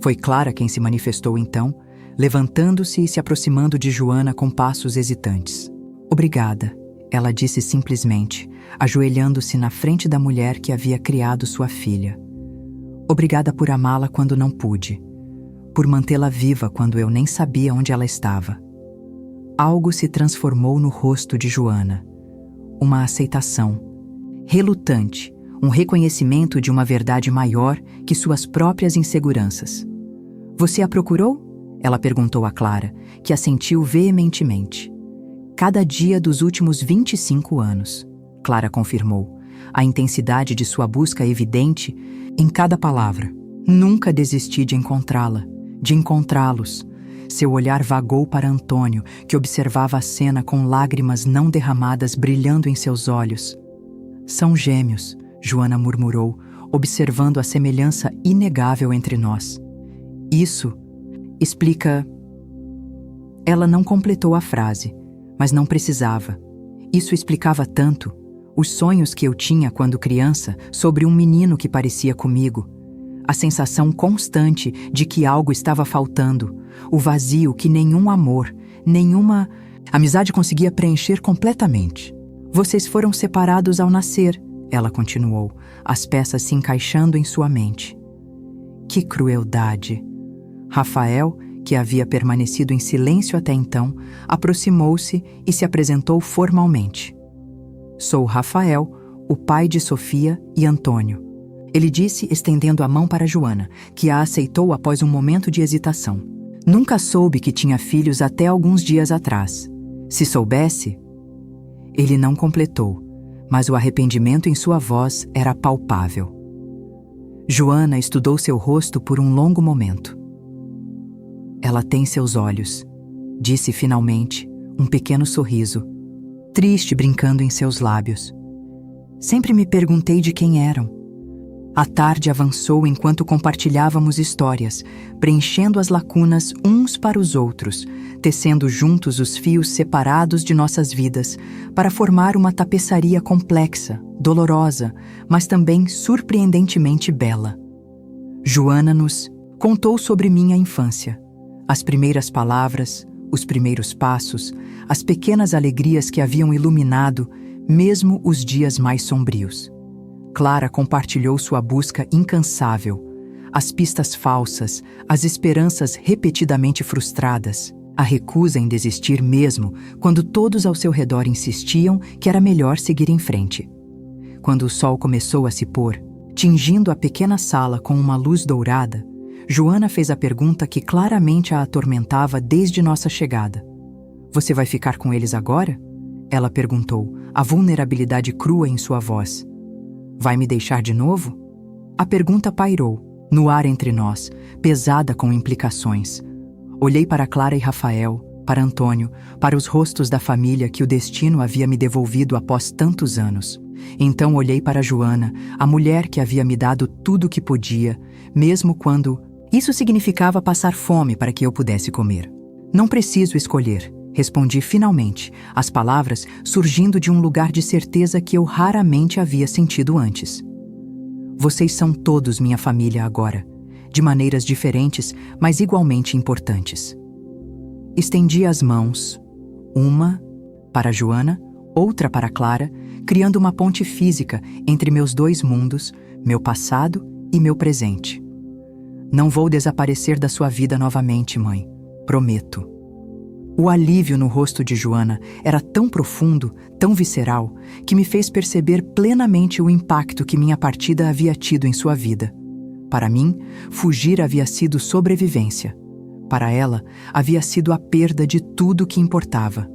Foi Clara quem se manifestou então, levantando-se e se aproximando de Joana com passos hesitantes. Obrigada, ela disse simplesmente, ajoelhando-se na frente da mulher que havia criado sua filha. Obrigada por amá-la quando não pude. Por mantê-la viva quando eu nem sabia onde ela estava. Algo se transformou no rosto de Joana. Uma aceitação, relutante, um reconhecimento de uma verdade maior que suas próprias inseguranças. Você a procurou? Ela perguntou a Clara, que assentiu veementemente. Cada dia dos últimos 25 anos, Clara confirmou, a intensidade de sua busca evidente em cada palavra. Nunca desisti de encontrá-la, de encontrá-los. Seu olhar vagou para Antônio, que observava a cena com lágrimas não derramadas brilhando em seus olhos. São gêmeos, Joana murmurou, observando a semelhança inegável entre nós. Isso explica... Ela não completou a frase, mas não precisava. Isso explicava tanto. Os sonhos que eu tinha quando criança sobre um menino que parecia comigo. A sensação constante de que algo estava faltando. O vazio que nenhum amor, nenhuma amizade conseguia preencher completamente. Vocês foram separados ao nascer, ela continuou, as peças se encaixando em sua mente. Que crueldade! Rafael, que havia permanecido em silêncio até então, aproximou-se e se apresentou formalmente. Sou Rafael, o pai de Sofia e Antônio. Ele disse, estendendo a mão para Joana, que a aceitou após um momento de hesitação. Nunca soube que tinha filhos até alguns dias atrás. Se soubesse... Ele não completou, mas o arrependimento em sua voz era palpável. Joana estudou seu rosto por um longo momento. Ela tem seus olhos, disse finalmente, um pequeno sorriso, triste brincando em seus lábios. Sempre me perguntei de quem eram. A tarde avançou enquanto compartilhávamos histórias, preenchendo as lacunas uns para os outros, tecendo juntos os fios separados de nossas vidas, para formar uma tapeçaria complexa, dolorosa, mas também surpreendentemente bela. Joana nos contou sobre minha infância, as primeiras palavras, os primeiros passos, as pequenas alegrias que haviam iluminado, mesmo os dias mais sombrios. Clara compartilhou sua busca incansável, as pistas falsas, as esperanças repetidamente frustradas, a recusa em desistir mesmo quando todos ao seu redor insistiam que era melhor seguir em frente. Quando o sol começou a se pôr, tingindo a pequena sala com uma luz dourada, Joana fez a pergunta que claramente a atormentava desde nossa chegada. Você vai ficar com eles agora? Ela perguntou, a vulnerabilidade crua em sua voz. Vai me deixar de novo? A pergunta pairou, no ar entre nós, pesada com implicações. Olhei para Clara e Rafael, para Antônio, para os rostos da família que o destino havia me devolvido após tantos anos. Então olhei para Joana, a mulher que havia me dado tudo o que podia, mesmo quando isso significava passar fome para que eu pudesse comer. Não preciso escolher, respondi finalmente, as palavras surgindo de um lugar de certeza que eu raramente havia sentido antes. Vocês são todos minha família agora, de maneiras diferentes, mas igualmente importantes. Estendi as mãos, uma para Joana, outra para Clara, criando uma ponte física entre meus dois mundos, meu passado e meu presente. Não vou desaparecer da sua vida novamente, mãe. Prometo. O alívio no rosto de Joana era tão profundo, tão visceral, que me fez perceber plenamente o impacto que minha partida havia tido em sua vida. Para mim, fugir havia sido sobrevivência. Para ela, havia sido a perda de tudo que importava.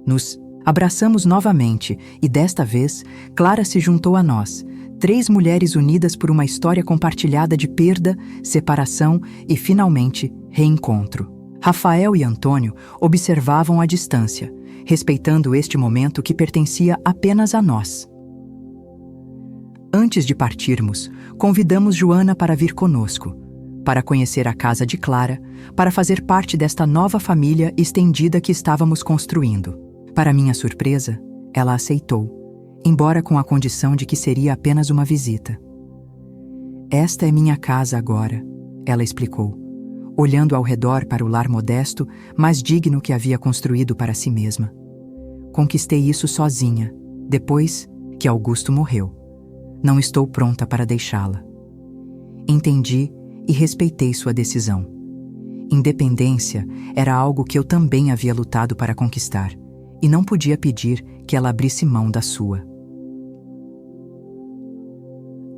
Nos abraçamos novamente e, desta vez, Clara se juntou a nós, 3 mulheres unidas por uma história compartilhada de perda, separação e, finalmente, reencontro. Rafael e Antônio observavam à distância, respeitando este momento que pertencia apenas a nós. Antes de partirmos, convidamos Joana para vir conosco, para conhecer a casa de Clara, para fazer parte desta nova família estendida que estávamos construindo. Para minha surpresa, ela aceitou, embora com a condição de que seria apenas uma visita. "Esta é minha casa agora", ela explicou, olhando ao redor para o lar modesto, mas digno que havia construído para si mesma. "Conquistei isso sozinha, depois que Augusto morreu. Não estou pronta para deixá-la." Entendi e respeitei sua decisão. Independência era algo que eu também havia lutado para conquistar, e não podia pedir que ela abrisse mão da sua.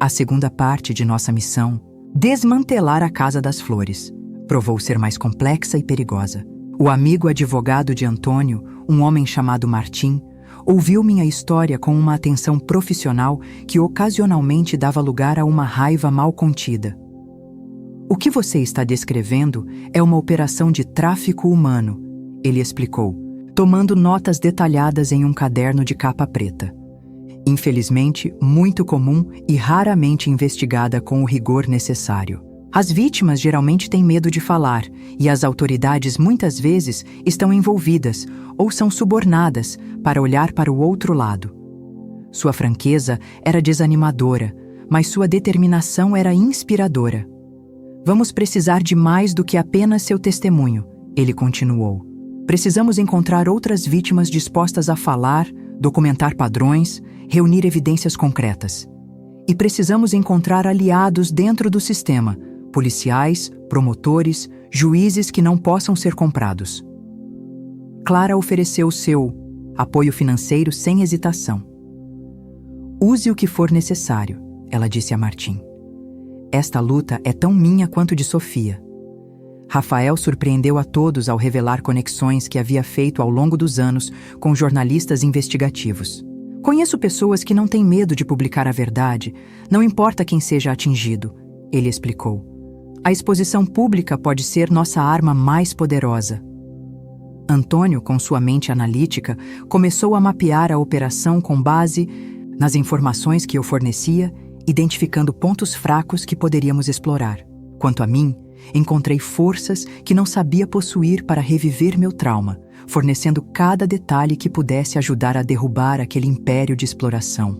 A segunda parte de nossa missão, desmantelar a Casa das Flores, provou ser mais complexa e perigosa. O amigo advogado de Antônio, um homem chamado Martim, ouviu minha história com uma atenção profissional que ocasionalmente dava lugar a uma raiva mal contida. "O que você está descrevendo é uma operação de tráfico humano", ele explicou, tomando notas detalhadas em um caderno de capa preta. "Infelizmente, muito comum e raramente investigada com o rigor necessário. As vítimas geralmente têm medo de falar, e as autoridades muitas vezes estão envolvidas ou são subornadas para olhar para o outro lado." Sua franqueza era desanimadora, mas sua determinação era inspiradora. "Vamos precisar de mais do que apenas seu testemunho", ele continuou. "Precisamos encontrar outras vítimas dispostas a falar, documentar padrões, reunir evidências concretas. E precisamos encontrar aliados dentro do sistema, policiais, promotores, juízes que não possam ser comprados." Clara ofereceu seu apoio financeiro sem hesitação. "Use o que for necessário", ela disse a Martim. "Esta luta é tão minha quanto de Sofia." Rafael surpreendeu a todos ao revelar conexões que havia feito ao longo dos anos com jornalistas investigativos. "Conheço pessoas que não têm medo de publicar a verdade, não importa quem seja atingido", ele explicou. "A exposição pública pode ser nossa arma mais poderosa." Antônio, com sua mente analítica, começou a mapear a operação com base nas informações que eu fornecia, identificando pontos fracos que poderíamos explorar. Quanto a mim, encontrei forças que não sabia possuir para reviver meu trauma, fornecendo cada detalhe que pudesse ajudar a derrubar aquele império de exploração.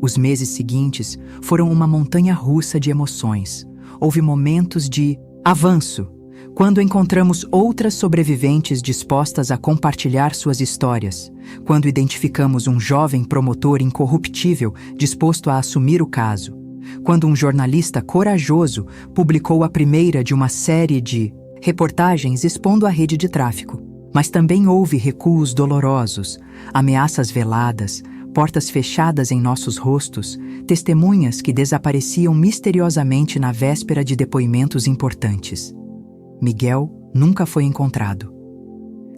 Os meses seguintes foram uma montanha-russa de emoções. Houve momentos de avanço, quando encontramos outras sobreviventes dispostas a compartilhar suas histórias, quando identificamos um jovem promotor incorruptível disposto a assumir o caso, quando um jornalista corajoso publicou a primeira de uma série de reportagens expondo a rede de tráfico. Mas também houve recuos dolorosos, ameaças veladas, portas fechadas em nossos rostos, testemunhas que desapareciam misteriosamente na véspera de depoimentos importantes. Miguel nunca foi encontrado.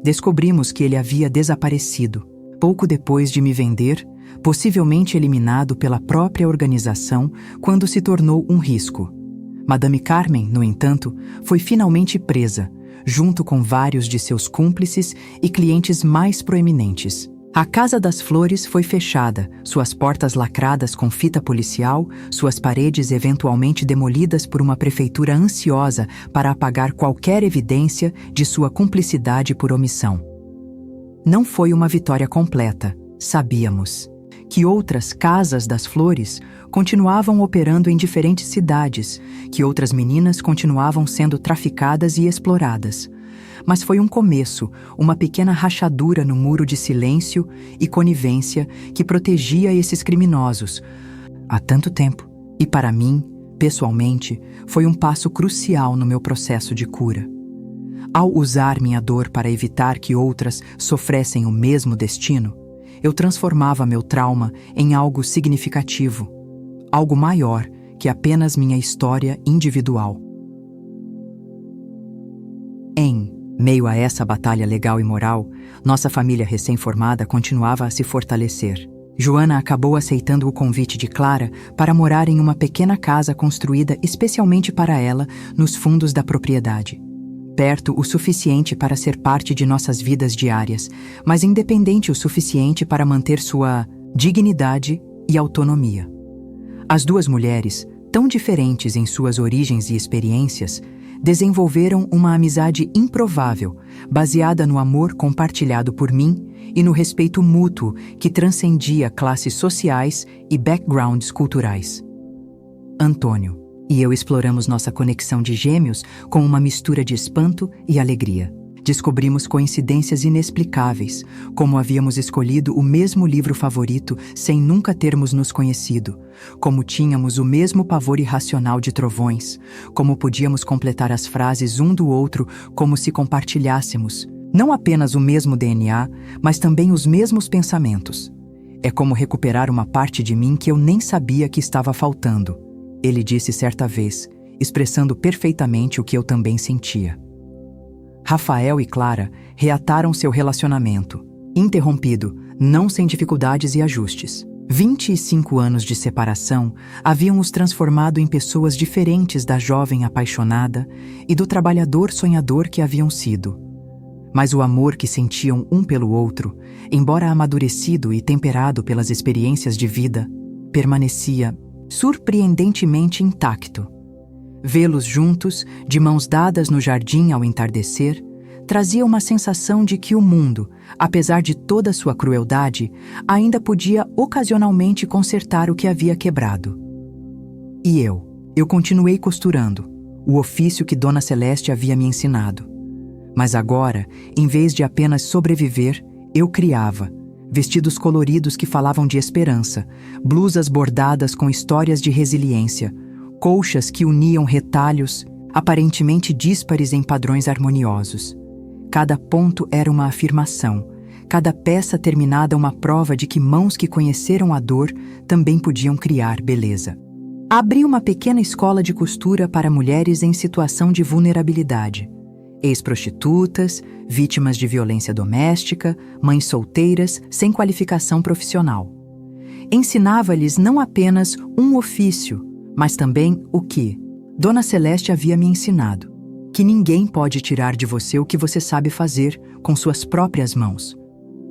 Descobrimos que ele havia desaparecido, pouco depois de me vender, possivelmente eliminado pela própria organização quando se tornou um risco. Madame Carmen, no entanto, foi finalmente presa, junto com vários de seus cúmplices e clientes mais proeminentes. A Casa das Flores foi fechada, suas portas lacradas com fita policial, suas paredes eventualmente demolidas por uma prefeitura ansiosa para apagar qualquer evidência de sua cumplicidade por omissão. Não foi uma vitória completa, sabíamos. Que outras Casas das Flores, continuavam operando em diferentes cidades, que outras meninas continuavam sendo traficadas e exploradas. Mas foi um começo, uma pequena rachadura no muro de silêncio e conivência que protegia esses criminosos há tanto tempo. E para mim, pessoalmente, foi um passo crucial no meu processo de cura. Ao usar minha dor para evitar que outras sofressem o mesmo destino, eu transformava meu trauma em algo significativo, algo maior que apenas minha história individual. Em meio a essa batalha legal e moral, nossa família recém-formada continuava a se fortalecer. Joana acabou aceitando o convite de Clara para morar em uma pequena casa construída especialmente para ela nos fundos da propriedade. Perto o suficiente para ser parte de nossas vidas diárias, mas independente o suficiente para manter sua dignidade e autonomia. As duas mulheres, tão diferentes em suas origens e experiências, desenvolveram uma amizade improvável, baseada no amor compartilhado por mim e no respeito mútuo que transcendia classes sociais e backgrounds culturais. Antônio e eu exploramos nossa conexão de gêmeos com uma mistura de espanto e alegria. Descobrimos coincidências inexplicáveis, como havíamos escolhido o mesmo livro favorito sem nunca termos nos conhecido, como tínhamos o mesmo pavor irracional de trovões, como podíamos completar as frases um do outro como se compartilhássemos, não apenas o mesmo DNA, mas também os mesmos pensamentos. É como recuperar uma parte de mim que eu nem sabia que estava faltando, ele disse certa vez, expressando perfeitamente o que eu também sentia. Rafael e Clara reataram seu relacionamento, interrompido, não sem dificuldades e ajustes. 25 anos de separação haviam os transformado em pessoas diferentes da jovem apaixonada e do trabalhador sonhador que haviam sido. Mas o amor que sentiam um pelo outro, embora amadurecido e temperado pelas experiências de vida, permanecia surpreendentemente intacto. Vê-los juntos, de mãos dadas no jardim ao entardecer, trazia uma sensação de que o mundo, apesar de toda sua crueldade, ainda podia ocasionalmente consertar o que havia quebrado. E eu continuei costurando, o ofício que Dona Celeste havia me ensinado. Mas agora, em vez de apenas sobreviver, eu criava, vestidos coloridos que falavam de esperança, blusas bordadas com histórias de resiliência, colchas que uniam retalhos, aparentemente díspares em padrões harmoniosos. Cada ponto era uma afirmação, cada peça terminada uma prova de que mãos que conheceram a dor também podiam criar beleza. Abri uma pequena escola de costura para mulheres em situação de vulnerabilidade. Ex-prostitutas, vítimas de violência doméstica, mães solteiras sem qualificação profissional. Ensinava-lhes não apenas um ofício, mas também o que Dona Celeste havia me ensinado, que ninguém pode tirar de você o que você sabe fazer com suas próprias mãos.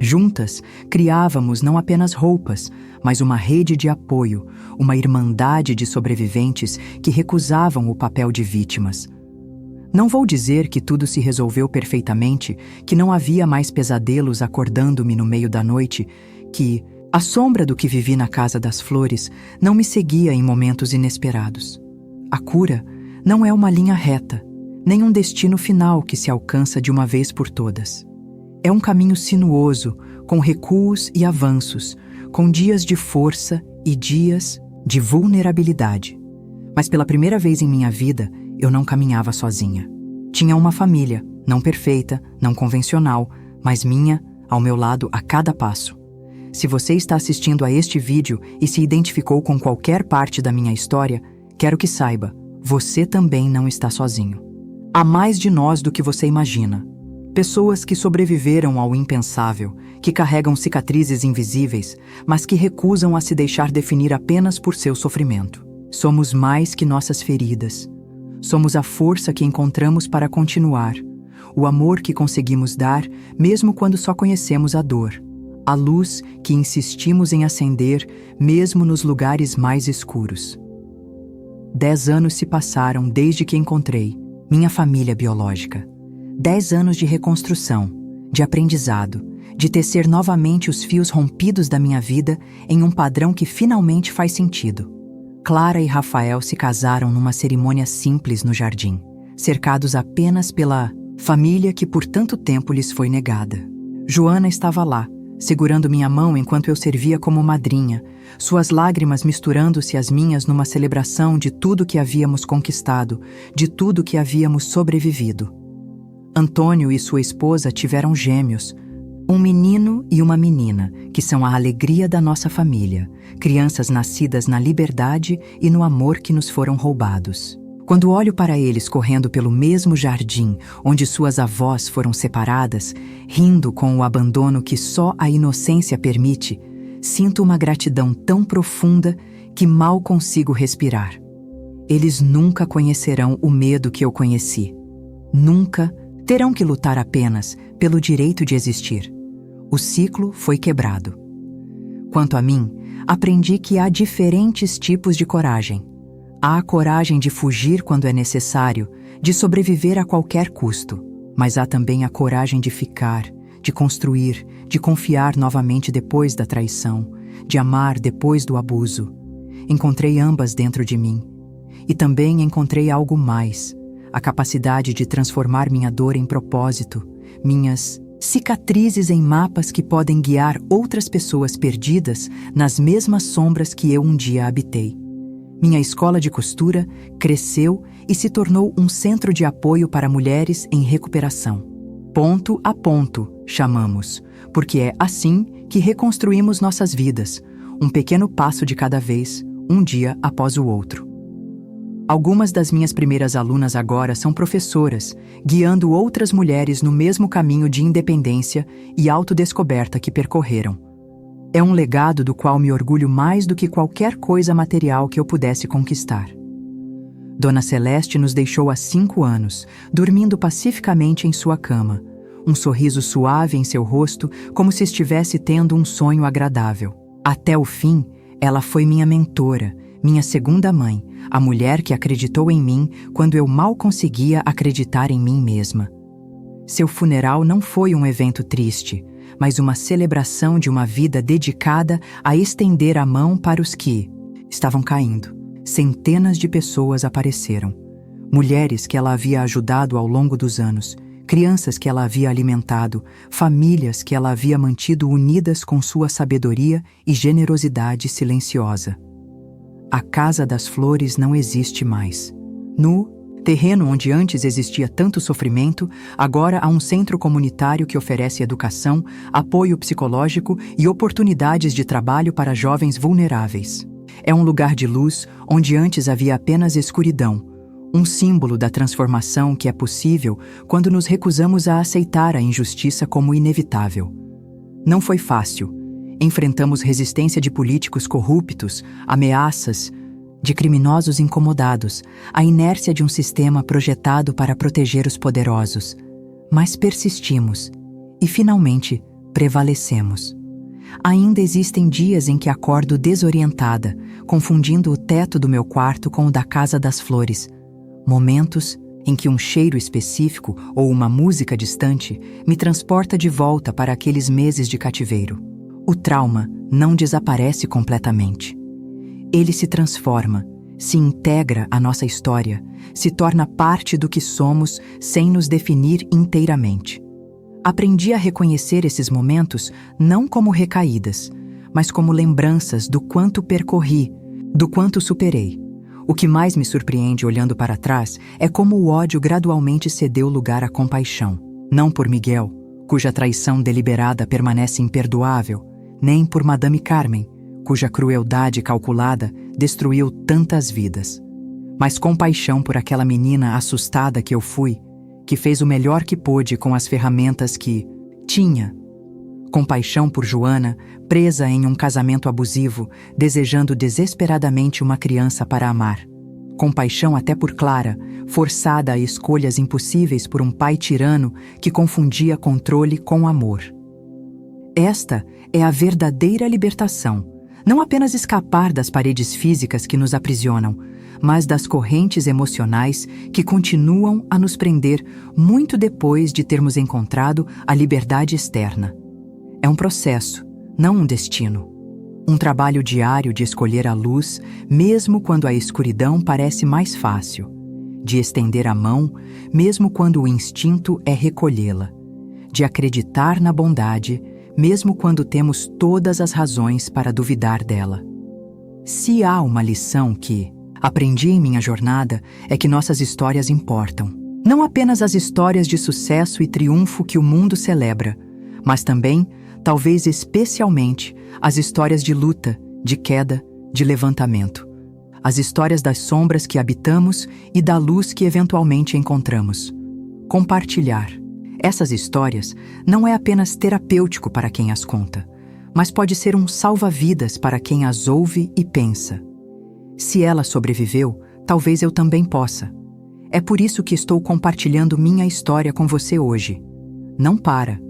Juntas, criávamos não apenas roupas, mas uma rede de apoio, uma irmandade de sobreviventes que recusavam o papel de vítimas. Não vou dizer que tudo se resolveu perfeitamente, que não havia mais pesadelos acordando-me no meio da noite, que a sombra do que vivi na Casa das Flores não me seguia em momentos inesperados. A cura não é uma linha reta, nem um destino final que se alcança de uma vez por todas. É um caminho sinuoso, com recuos e avanços, com dias de força e dias de vulnerabilidade. Mas pela primeira vez em minha vida, eu não caminhava sozinha. Tinha uma família, não perfeita, não convencional, mas minha, ao meu lado a cada passo. Se você está assistindo a este vídeo e se identificou com qualquer parte da minha história, quero que saiba, você também não está sozinho. Há mais de nós do que você imagina. Pessoas que sobreviveram ao impensável, que carregam cicatrizes invisíveis, mas que recusam a se deixar definir apenas por seu sofrimento. Somos mais que nossas feridas. Somos a força que encontramos para continuar, o amor que conseguimos dar, mesmo quando só conhecemos a dor, a luz que insistimos em acender, mesmo nos lugares mais escuros. 10 anos se passaram desde que encontrei minha família biológica. 10 anos de reconstrução, de aprendizado, de tecer novamente os fios rompidos da minha vida em um padrão que finalmente faz sentido. Clara e Rafael se casaram numa cerimônia simples no jardim, cercados apenas pela família que por tanto tempo lhes foi negada. Joana estava lá, segurando minha mão enquanto eu servia como madrinha, suas lágrimas misturando-se às minhas numa celebração de tudo que havíamos conquistado, de tudo que havíamos sobrevivido. Antônio e sua esposa tiveram gêmeos, um menino e uma menina, que são a alegria da nossa família, crianças nascidas na liberdade e no amor que nos foram roubados. Quando olho para eles correndo pelo mesmo jardim onde suas avós foram separadas, rindo com o abandono que só a inocência permite, sinto uma gratidão tão profunda que mal consigo respirar. Eles nunca conhecerão o medo que eu conheci. Nunca terão que lutar apenas pelo direito de existir. O ciclo foi quebrado. Quanto a mim, aprendi que há diferentes tipos de coragem. Há a coragem de fugir quando é necessário, de sobreviver a qualquer custo. Mas há também a coragem de ficar, de construir, de confiar novamente depois da traição, de amar depois do abuso. Encontrei ambas dentro de mim. E também encontrei algo mais, a capacidade de transformar minha dor em propósito, minhas cicatrizes em mapas que podem guiar outras pessoas perdidas nas mesmas sombras que eu um dia habitei. Minha escola de costura cresceu e se tornou um centro de apoio para mulheres em recuperação. Ponto a ponto, chamamos, porque é assim que reconstruímos nossas vidas, um pequeno passo de cada vez, um dia após o outro. Algumas das minhas primeiras alunas agora são professoras, guiando outras mulheres no mesmo caminho de independência e autodescoberta que percorreram. É um legado do qual me orgulho mais do que qualquer coisa material que eu pudesse conquistar. Dona Celeste nos deixou há 5 anos, dormindo pacificamente em sua cama, um sorriso suave em seu rosto, como se estivesse tendo um sonho agradável. Até o fim, ela foi minha mentora, minha segunda mãe, a mulher que acreditou em mim quando eu mal conseguia acreditar em mim mesma. Seu funeral não foi um evento triste, mas uma celebração de uma vida dedicada a estender a mão para os que estavam caindo. Centenas de pessoas apareceram. Mulheres que ela havia ajudado ao longo dos anos, crianças que ela havia alimentado, famílias que ela havia mantido unidas com sua sabedoria e generosidade silenciosa. A Casa das Flores não existe mais. No terreno onde antes existia tanto sofrimento, agora há um centro comunitário que oferece educação, apoio psicológico e oportunidades de trabalho para jovens vulneráveis. É um lugar de luz onde antes havia apenas escuridão, um símbolo da transformação que é possível quando nos recusamos a aceitar a injustiça como inevitável. Não foi fácil. Enfrentamos resistência de políticos corruptos, ameaças de criminosos incomodados, a inércia de um sistema projetado para proteger os poderosos. Mas persistimos e, finalmente, prevalecemos. Ainda existem dias em que acordo desorientada, confundindo o teto do meu quarto com o da Casa das Flores. Momentos em que um cheiro específico ou uma música distante me transporta de volta para aqueles meses de cativeiro. O trauma não desaparece completamente. Ele se transforma, se integra à nossa história, se torna parte do que somos sem nos definir inteiramente. Aprendi a reconhecer esses momentos não como recaídas, mas como lembranças do quanto percorri, do quanto superei. O que mais me surpreende olhando para trás é como o ódio gradualmente cedeu lugar à compaixão. Não por Miguel, cuja traição deliberada permanece imperdoável, nem por Madame Carmen, cuja crueldade calculada destruiu tantas vidas. Mas compaixão por aquela menina assustada que eu fui, que fez o melhor que pôde com as ferramentas que tinha. Compaixão por Joana, presa em um casamento abusivo, desejando desesperadamente uma criança para amar. Compaixão até por Clara, forçada a escolhas impossíveis por um pai tirano que confundia controle com amor. Esta é a verdadeira libertação. Não apenas escapar das paredes físicas que nos aprisionam, mas das correntes emocionais que continuam a nos prender muito depois de termos encontrado a liberdade externa. É um processo, não um destino. Um trabalho diário de escolher a luz, mesmo quando a escuridão parece mais fácil. De estender a mão, mesmo quando o instinto é recolhê-la. De acreditar na bondade, mesmo quando temos todas as razões para duvidar dela. Se há uma lição que aprendi em minha jornada, é que nossas histórias importam. Não apenas as histórias de sucesso e triunfo que o mundo celebra, mas também, talvez especialmente, as histórias de luta, de queda, de levantamento. As histórias das sombras que habitamos e da luz que eventualmente encontramos. Compartilhar essas histórias não é apenas terapêutico para quem as conta, mas pode ser um salva-vidas para quem as ouve e pensa. Se ela sobreviveu, talvez eu também possa. É por isso que estou compartilhando minha história com você hoje. Não para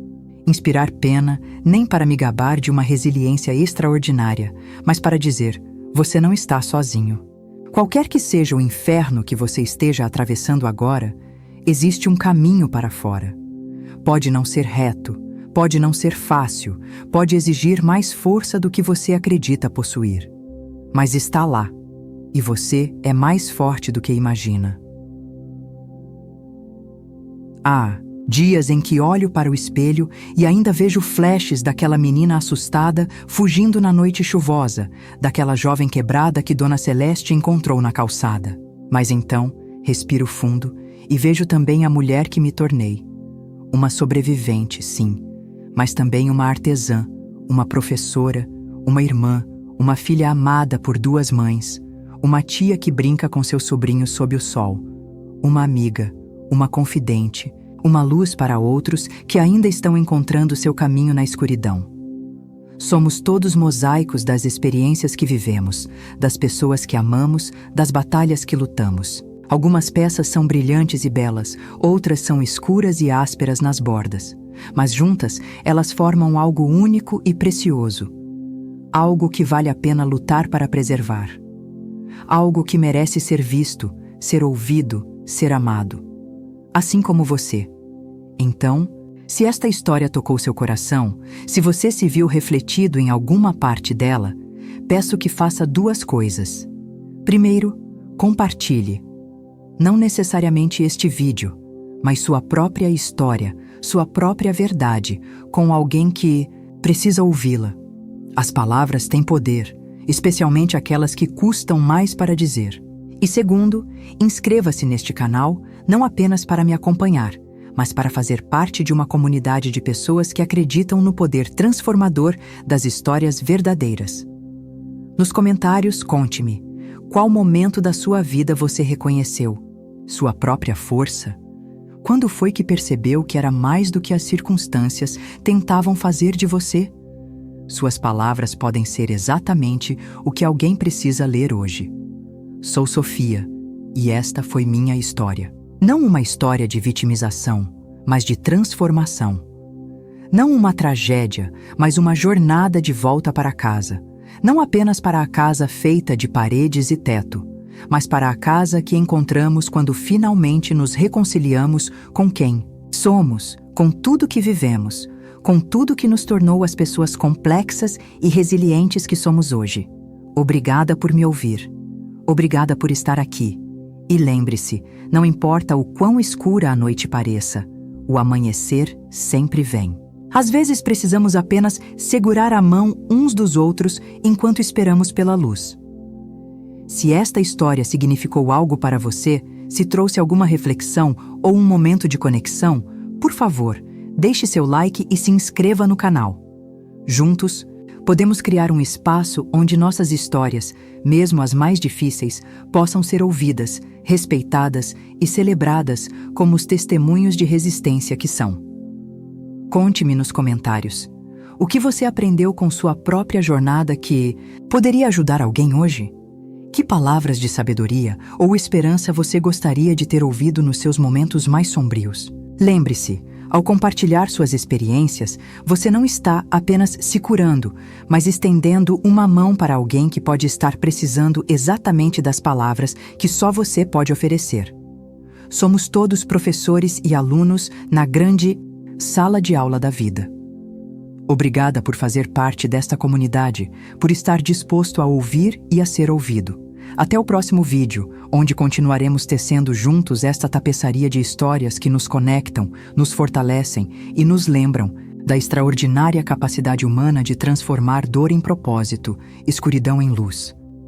inspirar pena, nem para me gabar de uma resiliência extraordinária, mas para dizer, você não está sozinho. Qualquer que seja o inferno que você esteja atravessando agora, existe um caminho para fora. Pode não ser reto, pode não ser fácil, pode exigir mais força do que você acredita possuir. Mas está lá, e você é mais forte do que imagina. Há dias em que olho para o espelho e ainda vejo flashes daquela menina assustada fugindo na noite chuvosa, daquela jovem quebrada que Dona Celeste encontrou na calçada. Mas então, respiro fundo e vejo também a mulher que me tornei. Uma sobrevivente, sim, mas também uma artesã, uma professora, uma irmã, uma filha amada por duas mães, uma tia que brinca com seus sobrinhos sob o sol, uma amiga, uma confidente, uma luz para outros que ainda estão encontrando seu caminho na escuridão. Somos todos mosaicos das experiências que vivemos, das pessoas que amamos, das batalhas que lutamos. Algumas peças são brilhantes e belas, outras são escuras e ásperas nas bordas. Mas juntas, elas formam algo único e precioso. Algo que vale a pena lutar para preservar. Algo que merece ser visto, ser ouvido, ser amado. Assim como você. Então, se esta história tocou seu coração, se você se viu refletido em alguma parte dela, peço que faça duas coisas. Primeiro, compartilhe. Não necessariamente este vídeo, mas sua própria história, sua própria verdade, com alguém que precisa ouvi-la. As palavras têm poder, especialmente aquelas que custam mais para dizer. E segundo, inscreva-se neste canal não apenas para me acompanhar, mas para fazer parte de uma comunidade de pessoas que acreditam no poder transformador das histórias verdadeiras. Nos comentários, conte-me, qual momento da sua vida você reconheceu? Sua própria força? Quando foi que percebeu que era mais do que as circunstâncias tentavam fazer de você? Suas palavras podem ser exatamente o que alguém precisa ler hoje. Sou Sofia, e esta foi minha história. Não uma história de vitimização, mas de transformação. Não uma tragédia, mas uma jornada de volta para casa. Não apenas para a casa feita de paredes e teto, mas para a casa que encontramos quando finalmente nos reconciliamos com quem somos, com tudo que vivemos, com tudo que nos tornou as pessoas complexas e resilientes que somos hoje. Obrigada por me ouvir. Obrigada por estar aqui. E lembre-se, não importa o quão escura a noite pareça, o amanhecer sempre vem. Às vezes precisamos apenas segurar a mão uns dos outros enquanto esperamos pela luz. Se esta história significou algo para você, se trouxe alguma reflexão ou um momento de conexão, por favor, deixe seu like e se inscreva no canal. Juntos, podemos criar um espaço onde nossas histórias, mesmo as mais difíceis, possam ser ouvidas, respeitadas e celebradas como os testemunhos de resistência que são. Conte-me nos comentários. O que você aprendeu com sua própria jornada que poderia ajudar alguém hoje? Que palavras de sabedoria ou esperança você gostaria de ter ouvido nos seus momentos mais sombrios? Lembre-se, ao compartilhar suas experiências, você não está apenas se curando, mas estendendo uma mão para alguém que pode estar precisando exatamente das palavras que só você pode oferecer. Somos todos professores e alunos na grande sala de aula da vida. Obrigada por fazer parte desta comunidade, por estar disposto a ouvir e a ser ouvido. Até o próximo vídeo, onde continuaremos tecendo juntos esta tapeçaria de histórias que nos conectam, nos fortalecem e nos lembram da extraordinária capacidade humana de transformar dor em propósito, escuridão em luz.